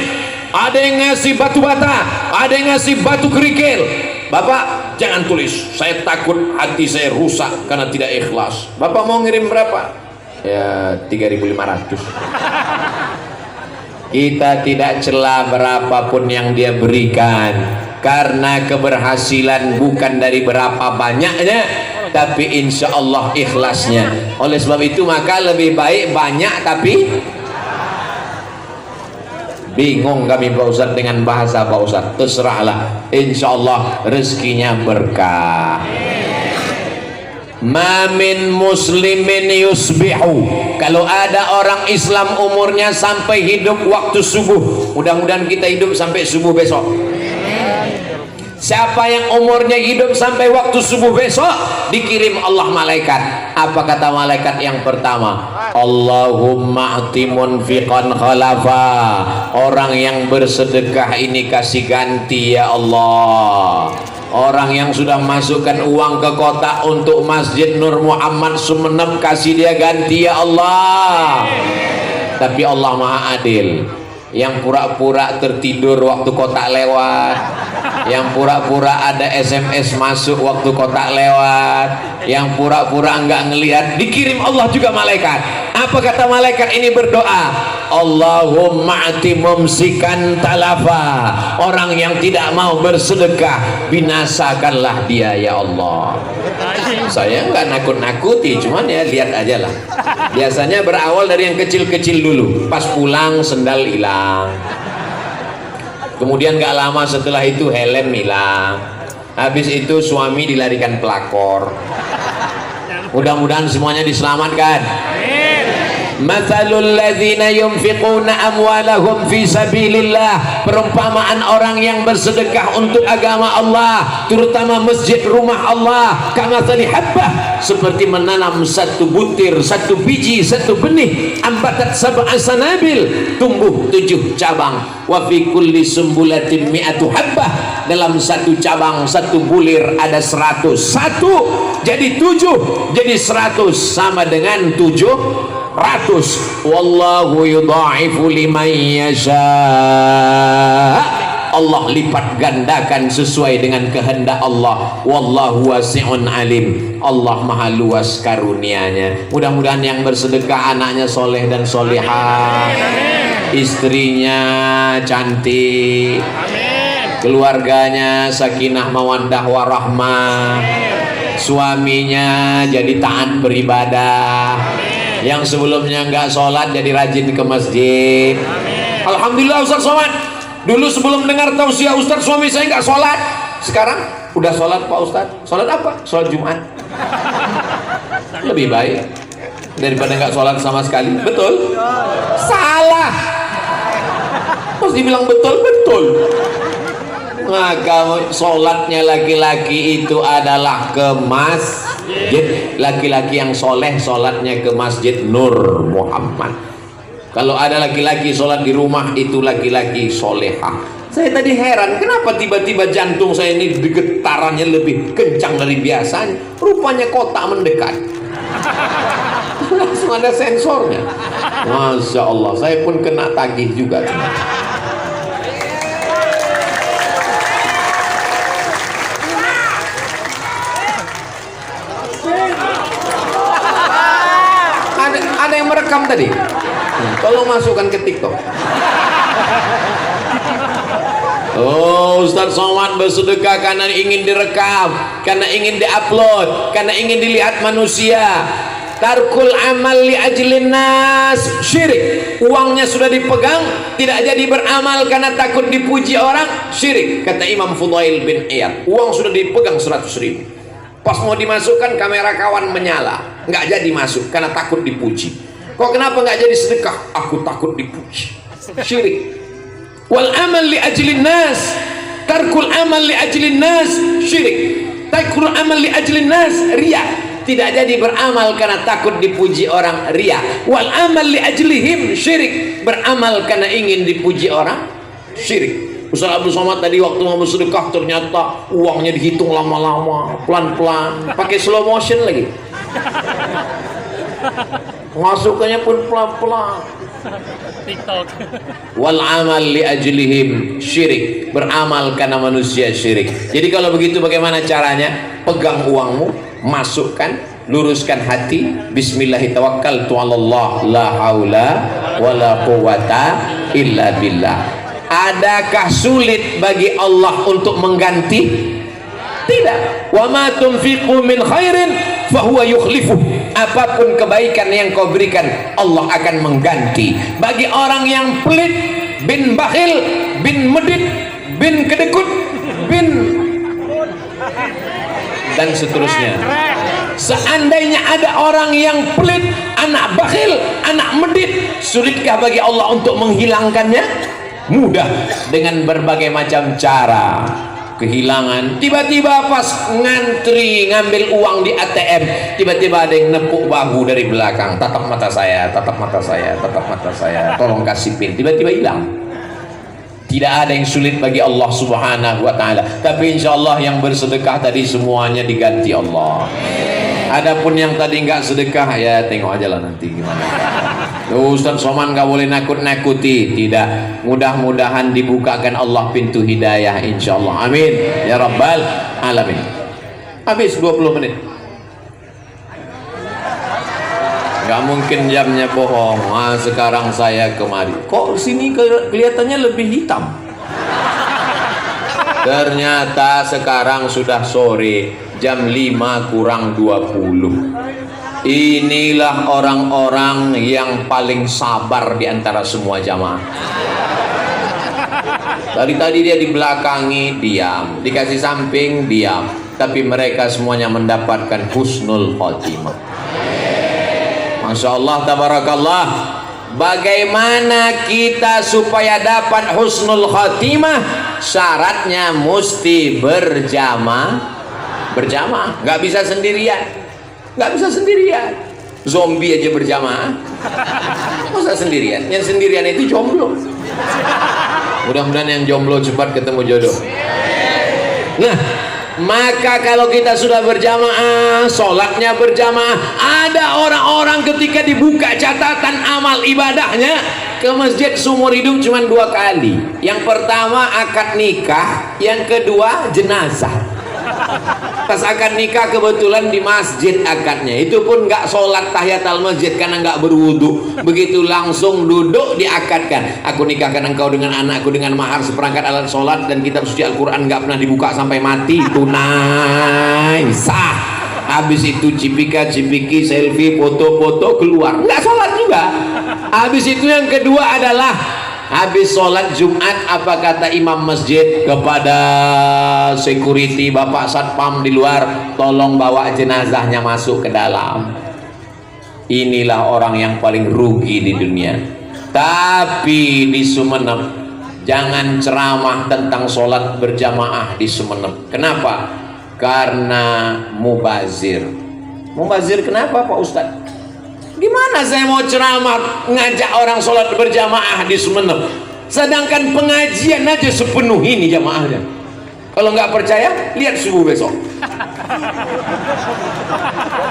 ada yang ngasih batu bata, ada yang ngasih batu kerikil. Bapak jangan tulis, saya takut hati saya rusak karena tidak ikhlas. Bapak mau ngirim berapa? Ya 3.500. Kita tidak cela berapapun yang dia berikan, karena keberhasilan bukan dari berapa banyaknya, tapi insya Allah ikhlasnya. Oleh sebab itu maka lebih baik banyak tapi bingung kami Pak Ustadz dengan bahasa Pak Ustadz. Terserahlah, insya Allah rezekinya berkah. Ma min muslimin yusbihu, kalau ada orang Islam umurnya sampai hidup waktu subuh, mudah-mudahan kita hidup sampai subuh besok. Siapa yang umurnya hidup sampai waktu subuh besok, dikirim Allah malaikat. Apa kata malaikat yang pertama? Allahumma atimun fiqan khalafa. Orang yang bersedekah ini kasih ganti ya Allah. Orang yang sudah masukkan uang ke kotak untuk Masjid Nur Muhammad Sumeneb, kasih dia ganti ya Allah. Tapi Allah Maha Adil. Yang pura-pura tertidur waktu kotak lewat, yang pura-pura ada SMS masuk waktu kotak lewat, Yang pura-pura enggak ngelihat, dikirim Allah juga malaikat. Apa kata malaikat ini berdoa? Allahumma ati mumsikan talafa. Orang yang tidak mau bersedekah, binasakanlah dia ya Allah. Saya enggak nakut-nakuti, cuman ya lihat aja lah. Biasanya berawal dari yang kecil-kecil dulu. Pas pulang sendal hilang, kemudian gak lama setelah itu helm hilang, habis itu suami dilarikan pelakor. Mudah-mudahan semuanya diselamatkan. Mathalul ladzina yunfiquna amwalahum fi sabilillah, perumpamaan orang yang bersedekah untuk agama Allah, terutama masjid rumah Allah, kamathali habbah, seperti menanam satu butir, satu biji, satu benih, ambatat sab'a sanabil, tumbuh 7 cabang, wa fi kulli sumbulatin mi'atu habbah, dalam satu cabang, satu bulir ada 100, satu jadi 7, jadi 100, sama dengan 700. Wallahu yudha'ifu liman yasha. Allah lipat gandakan sesuai dengan kehendak Allah. Wallahu wasi'un alim. Allah maha luas karunia-Nya. Mudah-mudahan yang bersedekah anaknya soleh dan solehah, istrinya cantik, keluarganya sakinah mawaddah warahmah, suaminya jadi taat beribadah, yang sebelumnya nggak sholat jadi rajin ke masjid. Alhamdulillah Ustaz Somad, dulu sebelum dengar tausiah Ustaz, suami saya nggak sholat, sekarang udah sholat Pak Ustaz. Sholat apa? Sholat Jumat. Lebih baik daripada nggak sholat sama sekali. Betul? Salah. Terus dibilang betul-betul. Maka sholatnya laki-laki itu adalah ke masjid. Laki-laki yang soleh sholatnya ke Masjid Nur Muhammad. Kalau ada laki-laki sholat di rumah, itu laki-laki solehah. Saya tadi heran, kenapa tiba-tiba jantung saya ini getarannya lebih kencang dari biasanya. Rupanya kota mendekat. Langsung ada sensornya. Masya Allah, saya pun kena tagih juga. Ada yang merekam tadi, tolong masukkan ke TikTok. Oh, Ustaz Somad bersedekah karena ingin direkam, karena ingin diupload, karena ingin dilihat manusia. Tarkul amal li ajlin nas syirik. Uangnya sudah dipegang, tidak jadi beramal karena takut dipuji orang, syirik. Kata Imam Fudail bin Iyad, uang sudah dipegang 100.000, pas mau dimasukkan kamera kawan menyala, nggak jadi masuk karena takut dipuji. Kok kenapa nggak jadi sedekah? Aku takut dipuji. Syirik. Wal amal li ajlin nas, tarkul amal li ajlin nas syirik. Tarkul amal li ajlin nas riya. Tidak jadi beramal karena takut dipuji orang, riya. Wal amal li ajlihim syirik. Beramal karena ingin dipuji orang, syirik. Ustaz Abdul Somad tadi waktu mau bersedekah ternyata uangnya dihitung lama-lama, pelan-pelan, pakai slow motion lagi. Masukannya pun pelan-pelan. TikTok. Wal amal li ajlihim syirik. Beramal karena manusia syirik. Jadi kalau begitu bagaimana caranya? Pegang uangmu, masukkan, luruskan hati, bismillahirrahmanirrahim, la haula wala quwata illa billah. Adakah sulit bagi Allah untuk mengganti? Tidak. Wa ma tunfiqu min khairin fahuwa yukhlifuh. Apapun kebaikan yang kau berikan, Allah akan mengganti. Bagi orang yang pelit, bin bakhil, bin medit, bin kedekut, bin dan seterusnya. Seandainya ada orang yang pelit, anak bakhil, anak medit, sulitkah bagi Allah untuk menghilangkannya? Mudah, dengan berbagai macam cara. Kehilangan, tiba-tiba pas ngantri ngambil uang di ATM, tiba-tiba ada yang nepuk bahu dari belakang, tatap mata saya, tatap mata saya, tatap mata saya, tolong kasih PIN, tiba-tiba hilang. Tidak ada yang sulit bagi Allah Subhanahu wa ta'ala. Tapi insya Allah yang bersedekah tadi semuanya diganti Allah. Adapun yang tadi nggak sedekah, ya tengok aja lah nanti gimana. Ustaz Somad nggak boleh nakut-nakuti. Tidak. Mudah-mudahan dibukakan Allah pintu hidayah insya Allah. Amin ya rabbal alamin. Habis 20 menit. Nggak mungkin jamnya bohong. Sekarang saya kemari. Kok sini kelihatannya lebih hitam? Ternyata sekarang sudah sore, jam 5 kurang 20. Inilah orang-orang yang paling sabar di antara semua jamaah. Tadi dia dibelakangi, diam. Dikasih samping, diam. Tapi mereka semuanya mendapatkan husnul khotimah. Masya Allah, tabarakallah. Bagaimana kita supaya dapat husnul khotimah? Syaratnya mesti berjamaah. Nggak bisa sendirian. Zombie aja berjamaah, masa sendirian? Yang sendirian itu jomblo. Mudah-mudahan yang jomblo cepat ketemu jodoh. Nah, maka kalau kita sudah berjamaah, sholatnya berjamaah, ada orang-orang ketika dibuka catatan amal ibadahnya ke masjid seumur hidup cuma 2 kali. Yang pertama akad nikah, yang kedua jenazah. Pas akad nikah kebetulan di masjid akadnya, itu pun nggak sholat tahiyatul masjid karena nggak berwudu. Begitu langsung duduk diakadkan. Aku nikahkan engkau dengan anakku dengan mahar seperangkat alat sholat dan kitab suci Al-Quran, nggak pernah dibuka sampai mati. Tunai sah. Habis itu cipika-cipiki, selfie, foto-foto, keluar, nggak sholat juga. Habis itu yang kedua adalah habis sholat Jumat, apa kata imam masjid kepada security, bapak satpam di luar, tolong bawa jenazahnya masuk ke dalam. Inilah orang yang paling rugi di dunia. Tapi di Sumeneb jangan ceramah tentang sholat berjamaah di Sumeneb. Kenapa? Karena mubazir. Mubazir kenapa Pak Ustadz? Gimana saya mau ceramah ngajak orang sholat berjamaah di Sumeneb, sedangkan pengajian aja sepenuh ini jamaahnya. Kalau nggak percaya, lihat subuh besok.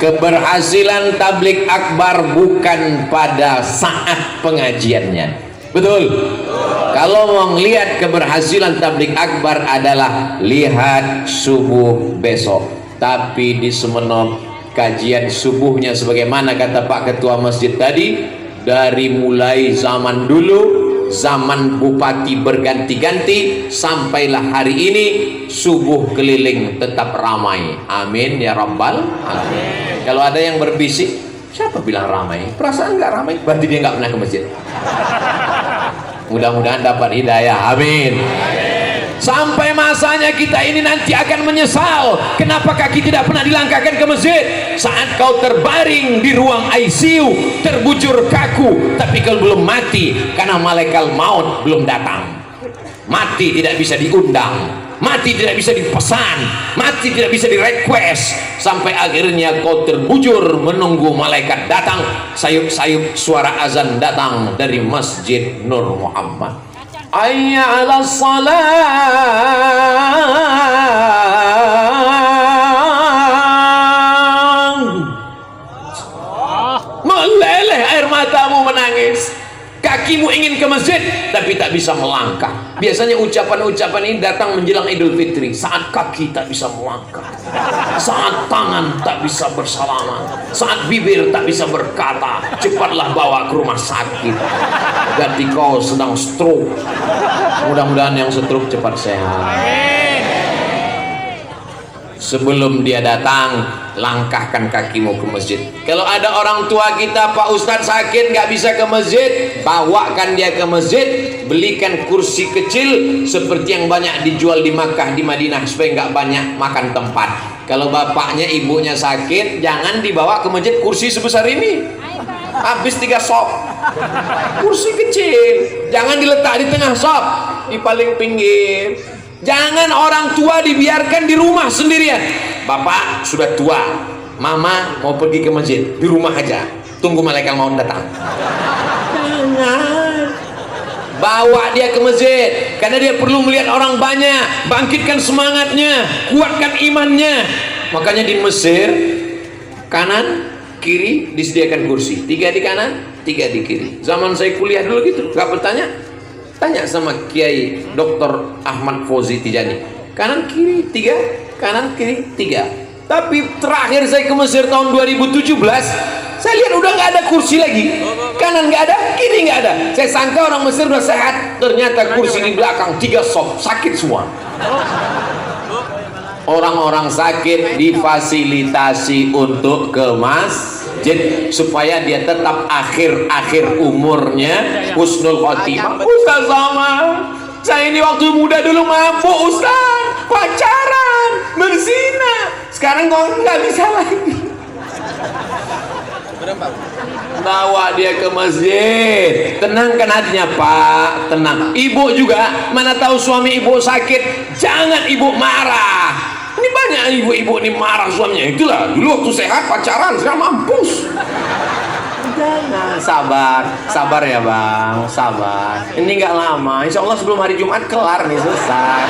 Keberhasilan tablik akbar bukan pada saat pengajiannya. Betul? Kalau mau lihat keberhasilan tablik akbar adalah lihat subuh besok. Tapi di Sumeneb kajian subuhnya sebagaimana kata Pak Ketua Masjid tadi, dari mulai zaman dulu, zaman bupati berganti-ganti, sampailah hari ini subuh keliling tetap ramai. Amin ya rabbal alamin. Kalau ada yang berbisik, siapa bilang ramai? Perasaan nggak ramai, berarti dia nggak pernah ke masjid. Mudah-mudahan dapat hidayah. Amin. Sampai masanya kita ini nanti akan menyesal kenapa kaki tidak pernah dilangkahkan ke masjid. Saat kau terbaring di ruang ICU, terbujur kaku, tapi kau belum mati karena malaikat maut belum datang. Mati tidak bisa diundang, mati tidak bisa dipesan, mati tidak bisa direquest, sampai akhirnya kau terbujur menunggu malaikat datang. Sayup-sayup suara azan datang dari Masjid Nur Muhammad. Hayya 'alas salam. Meleleh air matamu menangis. Kakimu ingin ke masjid tapi tak bisa melangkah. Biasanya ucapan-ucapan ini datang menjelang Idul Fitri, saat kaki tak bisa melangkah, saat tangan tak bisa bersalaman, saat bibir tak bisa berkata, cepatlah bawa ke rumah sakit. Berarti kau sedang stroke. Mudah-mudahan yang stroke cepat sehat. Sebelum dia datang, langkahkan kakimu ke masjid. Kalau ada orang tua kita, Pak Ustadz sakit nggak bisa ke masjid, bawakan dia ke masjid, belikan kursi kecil seperti yang banyak dijual di Makkah, di Madinah, supaya nggak banyak makan tempat. Kalau bapaknya ibunya sakit, jangan dibawa ke masjid kursi sebesar ini, habis 3 sop. Kursi kecil, jangan diletak di tengah sop, di paling pinggir. Jangan orang tua dibiarkan di rumah sendirian. Bapak sudah tua, mama mau pergi ke masjid, di rumah aja, tunggu malaikat maut datang. Jangan. Bawa dia ke masjid, karena dia perlu melihat orang banyak. Bangkitkan semangatnya, kuatkan imannya. Makanya di Mesir, kanan kiri disediakan kursi, 3 di kanan, 3 di kiri. Zaman saya kuliah dulu gitu, gak bertanya. Tanya sama Kiai Dr. Ahmad Fauzi Tijani, kanan kiri 3, kanan kiri 3. Tapi terakhir saya ke Mesir tahun 2017, Saya lihat udah nggak ada kursi lagi, kanan nggak ada, kiri nggak ada. Saya sangka orang Mesir udah sehat, ternyata kursi di belakang 3 sop sakit semua. Orang-orang sakit difasilitasi untuk ke masjid supaya dia tetap akhir umurnya husnul khotimah. Ustaz sama, saya ini waktu muda dulu mabuk Ustaz, pacaran, berzina, sekarang kok nggak bisa lagi. Bawa dia ke masjid, tenangkan hatinya Pak, tenang. Ibu juga, mana tahu suami ibu sakit, jangan ibu marah. Ini banyak ibu-ibu ini marah suaminya. Itulah dulu waktu sehat pacaran, sekarang mampus. Jangan, sabar ya bang, sabar. Ini nggak lama, insya Allah sebelum hari Jumat kelar nih, selesai.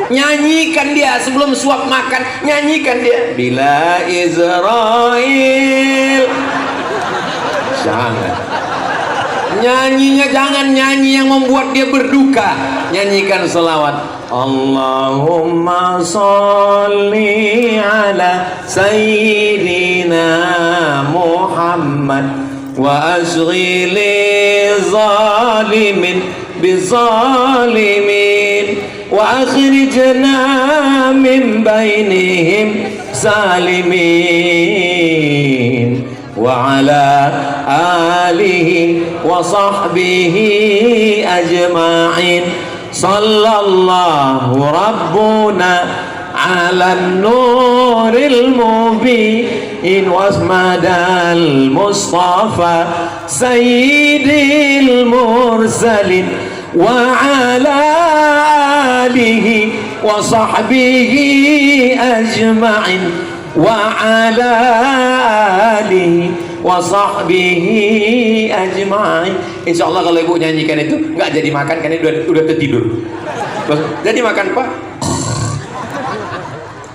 Nyanyikan dia sebelum suap makan, nyanyikan dia bila Israel. Jangan nyanyinya, jangan nyanyi yang membuat dia berduka. Nyanyikan selawat, Allahumma sholli ala sayyidina Muhammad wa ashghili zalimin bizalimin wa akhrijna min bainihim salimin wa ala alihi wa sahbihi ajma'in sallallahu rabbuna ala nuril mubin wasmadal mustafa sayyidil mursalin wa ala alihi wa sahbihi ajma'in wa ala alihi wa sahbihi ajma'in. Insyaallah kalau ibu nyanyikan itu nggak jadi makan karena udah tertidur. Jadi makan Pak,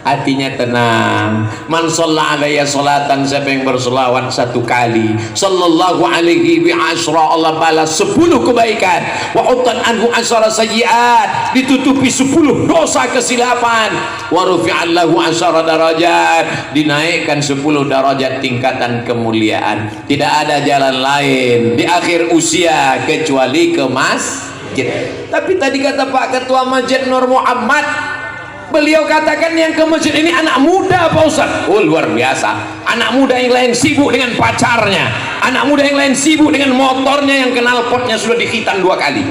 hatinya tenang. Man shalla alayya salatan, siapa yang berselawat 1 kali, sallallahu alaihi bi asyra, Allah balas 10 kebaikan, wa hutan anhu asyara sayyiat, ditutupi 10 dosa kesilapan, wa rufi'an lahu asyara darajat, dinaikkan 10 derajat tingkatan kemuliaan. Tidak ada jalan lain di akhir usia kecuali ke masjid. Tapi tadi kata Pak Ketua Masjid Nur Muhammad, beliau katakan yang ke masjid ini anak muda Pak Ustaz. Oh luar biasa, anak muda yang lain sibuk dengan pacarnya, anak muda yang lain sibuk dengan motornya yang knalpotnya sudah dihitan 2 kali,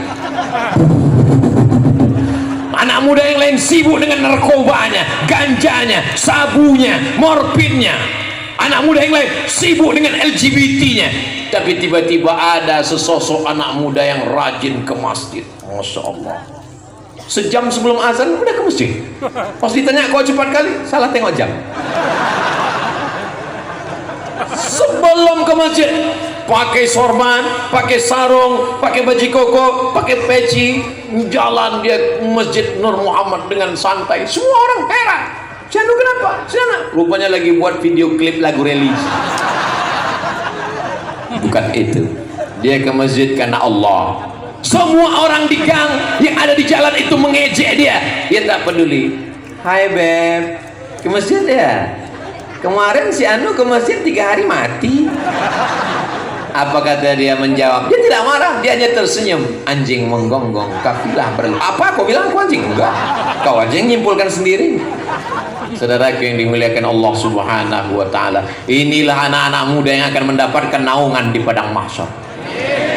anak muda yang lain sibuk dengan narkobanya, ganjanya, sabunya, morfinnya, anak muda yang lain sibuk dengan LGBT-nya. Tapi tiba-tiba ada sesosok anak muda yang rajin ke masjid. Masya Allah, sejam sebelum azan udah ke masjid. Pas ditanya kok cepat kali, salah tengok jam. Sebelum ke masjid pakai sorban, pakai sarung, pakai baju koko, pakai peci, jalan dia ke Masjid Nur Muhammad dengan santai. Semua orang heran, Cianu kenapa? Sana rupanya lagi buat video klip lagu religi. Bukan itu, dia ke masjid karena Allah. Semua orang di gang yang ada di jalan itu mengejek dia, dia tak peduli. Hai beb, ke masjid ya? Kemarin si Anu ke masjid 3 hari mati. Apa kata dia menjawab? Dia tidak marah, dia hanya tersenyum. Anjing menggonggong, kafilah berlalu. Apa kau bilang aku anjing? Enggak, kau aja yang nyimpulkan sendiri. Saudaraku yang dimuliakan Allah Subhanahu wa ta'ala, inilah anak-anak muda yang akan mendapatkan naungan di padang mahsyar.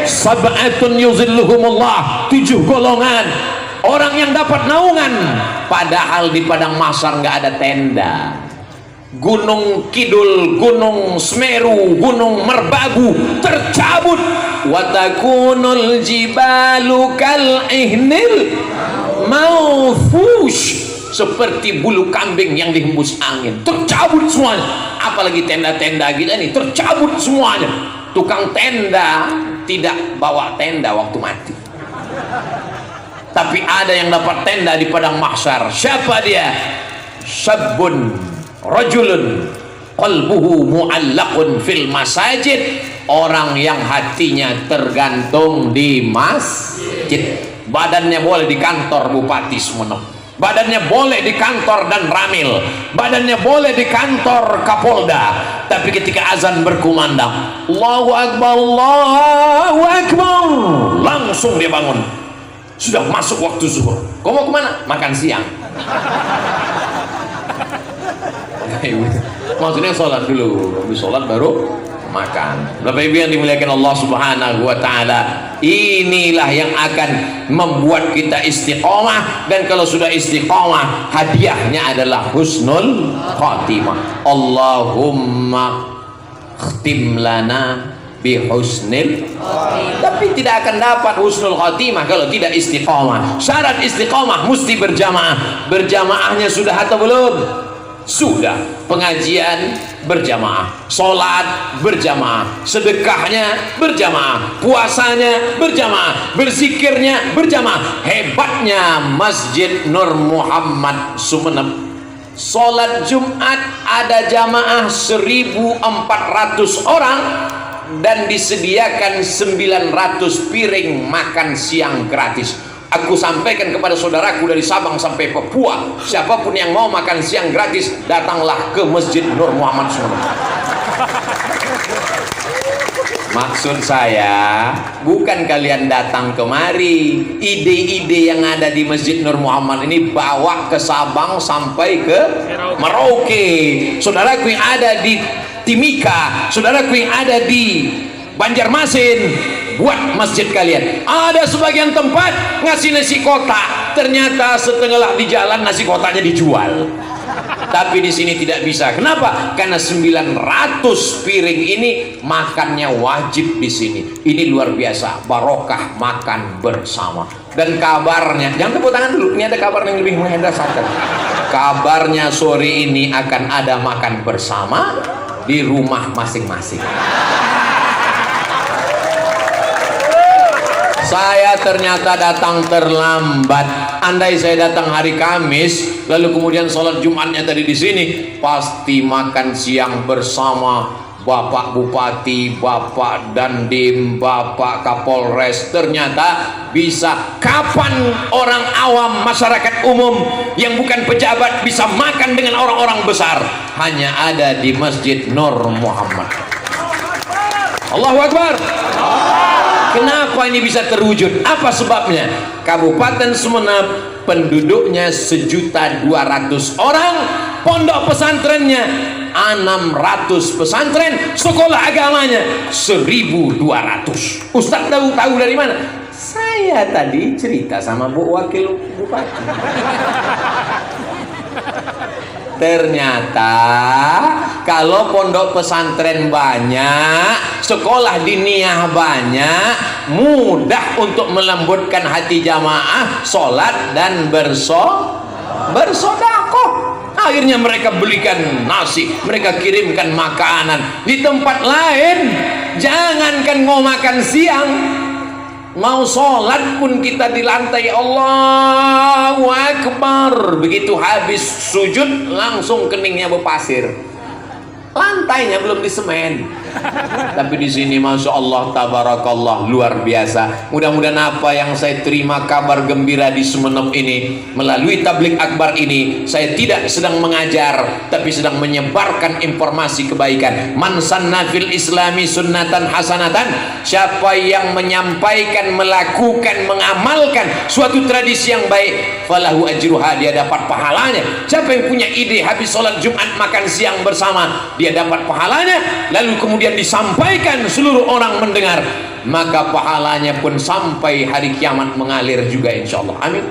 Sab'atun yuzilluhumullah, 7 golongan orang yang dapat naungan, padahal di padang mahsyar nggak ada tenda. Gunung Kidul, Gunung Semeru, Gunung Merbabu tercabut. Watakunul jibalu kal ihnil maufush, seperti bulu kambing yang dihembus angin, tercabut semuanya. Apalagi tenda-tenda kita nih tercabut semuanya. Tukang tenda tidak bawa tenda waktu mati, tapi ada yang dapat tenda di padang mahsyar. Siapa dia? Syabun rajulun qalbuhu mu'allaqun fil masajid, orang yang hatinya tergantung di masjid. Badannya boleh di kantor Bupati Sumeneb, badannya boleh di kantor dan ramil, badannya boleh di kantor Kapolda, tapi ketika azan berkumandang Allahu Akbar, Allahu Akbar, langsung dia bangun. Sudah masuk waktu zuhur. Kau mau kemana? Makan siang. Maksudnya sholat dulu, habis sholat baru makan. Bapak Ibu yang dimuliakan Allah Subhanahu wa taala, inilah yang akan membuat kita istiqomah, dan kalau sudah istiqomah hadiahnya adalah husnul khatimah. Allahumma khtim lana bi husnil khatimah. Tapi tidak akan dapat husnul khatimah kalau tidak istiqomah. Syarat istiqomah mesti berjamaah. Berjamaahnya sudah atau belum? Sudah. Pengajian berjamaah, sholat berjamaah, sedekahnya berjamaah, puasanya berjamaah, berzikirnya berjamaah. Hebatnya Masjid Nur Muhammad Sumeneb, sholat Jumat ada jamaah 1.400 orang dan disediakan 900 piring makan siang gratis. Aku sampaikan kepada saudaraku dari Sabang sampai Papua, siapapun yang mau makan siang gratis, datanglah ke Masjid Nur Muhammad Sumeneb. Maksud saya bukan kalian datang kemari, ide-ide yang ada di Masjid Nur Muhammad ini bawa ke Sabang sampai ke Merauke. Saudaraku yang ada di Timika, saudaraku yang ada di Banjarmasin, buat masjid kalian. Ada sebagian tempat ngasih nasi kotak, ternyata setengah di jalan nasi kotaknya dijual. Tapi di sini tidak bisa. Kenapa? Karena 900 piring ini makannya wajib di sini. Ini luar biasa, barokah makan bersama. Dan kabarnya, jangan tepuk tangan dulu, ini ada kabar yang lebih mendasarkan. Kabarnya sore ini akan ada makan bersama di rumah masing-masing. Saya ternyata datang terlambat. Andai saya datang hari Kamis, lalu kemudian sholat Jumatnya tadi di sini, pasti makan siang bersama Bapak Bupati, Bapak Dandim, Bapak Kapolres. Ternyata bisa. Kapan orang awam, masyarakat umum yang bukan pejabat bisa makan dengan orang-orang besar? Hanya ada di Masjid Nur Muhammad. Allahu Akbar. Kenapa ini bisa terwujud? Apa sebabnya? Kabupaten Sumeneb penduduknya 1.200.000 orang, pondok pesantrennya 600 pesantren, sekolah agamanya 1.200. Ustaz tahu dari mana? Saya tadi cerita sama Bu Wakil Bupati. Ternyata kalau pondok pesantren banyak, sekolah diniyah banyak, mudah untuk melembutkan hati jamaah, sholat dan bersodakoh. Akhirnya mereka belikan nasi, mereka kirimkan makanan. Di tempat lain, jangankan mau makan siang, mau sholat pun kita di lantai Allahu Akbar, begitu habis sujud langsung keningnya berpasir, lantainya belum disemen. Tapi di sini masya Allah tabarakallah luar biasa. Mudah-mudahan apa yang saya terima kabar gembira di Sumeneb ini melalui tablik akbar ini, saya tidak sedang mengajar tapi sedang menyebarkan informasi kebaikan. Man sanna fil islami sunnatan hasanatan, siapa yang menyampaikan, melakukan, mengamalkan suatu tradisi yang baik, falahu ajruha, dia dapat pahalanya. Siapa yang punya ide habis sholat Jumat makan siang bersama, dia dapat pahalanya, lalu kemudian disampaikan seluruh orang mendengar, maka pahalanya pun sampai hari kiamat mengalir juga insyaallah. Amin.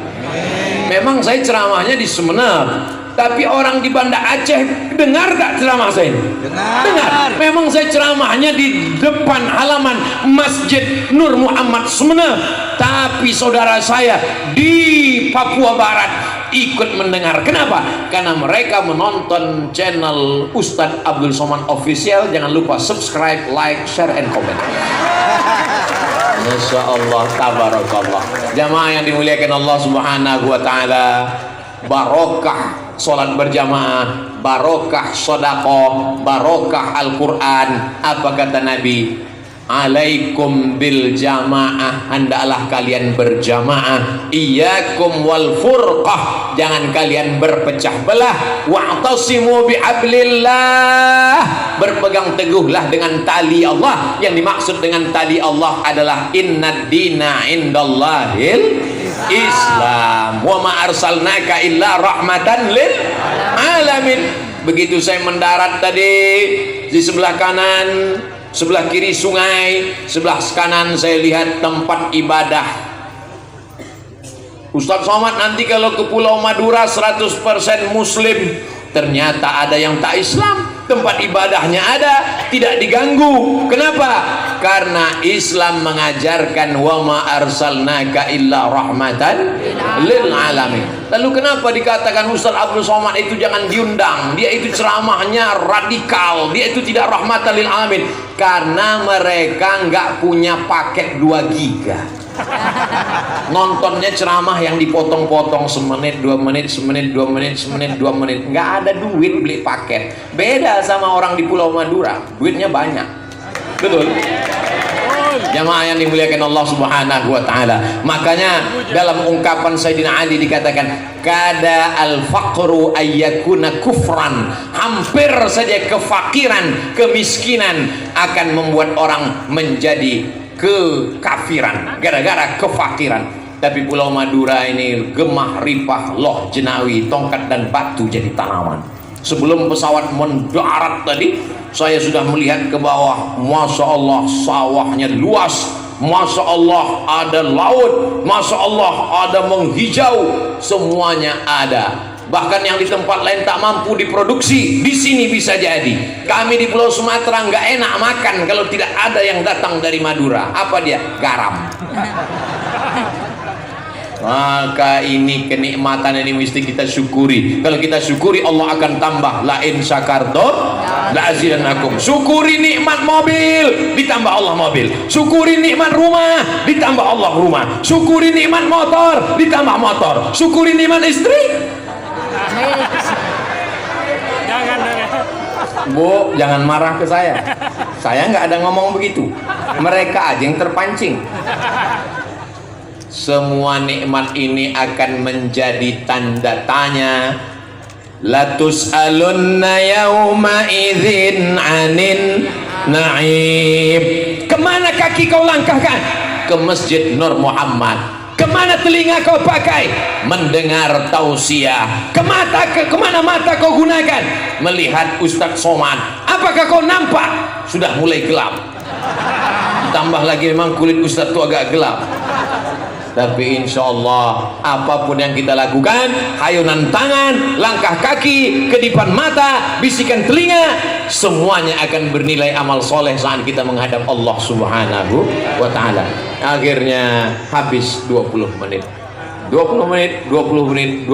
Memang saya ceramahnya di Sumeneb, tapi orang di Banda Aceh dengar gak ceramah saya? Dengar. Memang saya ceramahnya di depan halaman Masjid Nur Muhammad Sumeneb, tapi saudara saya di Papua Barat ikut mendengar. Kenapa? Karena mereka menonton channel Ustadz Abdul Somad Official. Jangan lupa subscribe, like, share, and comment. Masya Allah tabarakallah. Jamaah yang dimuliakan Allah Subhanahu wa ta'ala, barokah sholat berjamaah, barokah sodaqoh, barokah Al-Quran. Apa kata Nabi? alaikum bil jamaah, hendaklah kalian berjamaah, iyyakum wal furqah, jangan kalian berpecah belah, wa'tasimu bihablillah, berpegang teguhlah dengan tali Allah. Yang dimaksud dengan tali Allah adalah innad dina indallahil Islam, wa ma arsalnaka illa rahmatan lil alamin. Begitu saya mendarat tadi, di sebelah kanan, sebelah kiri sungai, sebelah kanan saya lihat tempat ibadah. Ustaz Somad, nanti kalau ke Pulau Madura 100% muslim, ternyata ada yang tak Islam, tempat ibadahnya ada, tidak diganggu. Kenapa? Karena Islam mengajarkan wa ma arsalnaka illa rahmatan lil alamin. Lalu kenapa dikatakan Ustaz Abdul Somad itu jangan diundang, dia itu ceramahnya radikal, dia itu tidak rahmatan lil alamin? Karena mereka nggak punya paket 2 giga. Nontonnya ceramah yang dipotong-potong, semenit 2 menit, semenit 2 menit, semenit 2 menit, nggak ada duit beli paket. Beda sama orang di Pulau Madura, duitnya banyak. Betul? Jamaah yang dimuliakan Allah Subhanahu wa taala. Makanya dalam ungkapan Sayyidina Ali dikatakan kada al faqru ayyakuna kufran, hampir saja kefakiran, kemiskinan akan membuat orang menjadi kekafiran gara-gara kefakiran. Tapi Pulau Madura ini gemah ripah, loh jenawi, tongkat dan batu jadi tanaman. Sebelum pesawat mendarat tadi, saya sudah melihat ke bawah. Masya Allah, sawahnya luas, Masya Allah ada laut, Masya Allah ada menghijau, semuanya ada. Bahkan yang di tempat lain tak mampu diproduksi, di sini bisa jadi. Kami di Pulau Sumatera nggak enak makan kalau tidak ada yang datang dari Madura. Apa dia? Garam. Maka ini kenikmatan ini mesti kita syukuri. Kalau kita syukuri, Allah akan tambah. La in syakartum la azidannakum. Syukuri nikmat mobil, ditambah Allah mobil. Syukuri nikmat rumah, ditambah Allah rumah. Syukuri nikmat motor, ditambah motor. Syukuri nikmat istri. Bu, jangan marah ke saya. Saya nggak ada ngomong begitu. Mereka aja yang terpancing. Semua nikmat ini akan menjadi tanda tanya. La tus'alunna yauma idzin 'anin na'im. Kemana kaki kau langkahkan? Ke Masjid Nur Muhammad. Kemana telinga kau pakai? Mendengar tausiah. Kemana mata kau gunakan? Melihat Ustadz Somad. Apakah kau nampak? Sudah mulai gelap. Tambah lagi memang kulit Ustadz itu agak gelap. Tapi insya Allah apapun yang kita lakukan, hayunan tangan, langkah kaki, kedipan mata, bisikan telinga, semuanya akan bernilai amal soleh saat kita menghadap Allah Subhanahu wa ta'ala. Akhirnya habis 20 menit 20 menit 20 menit 20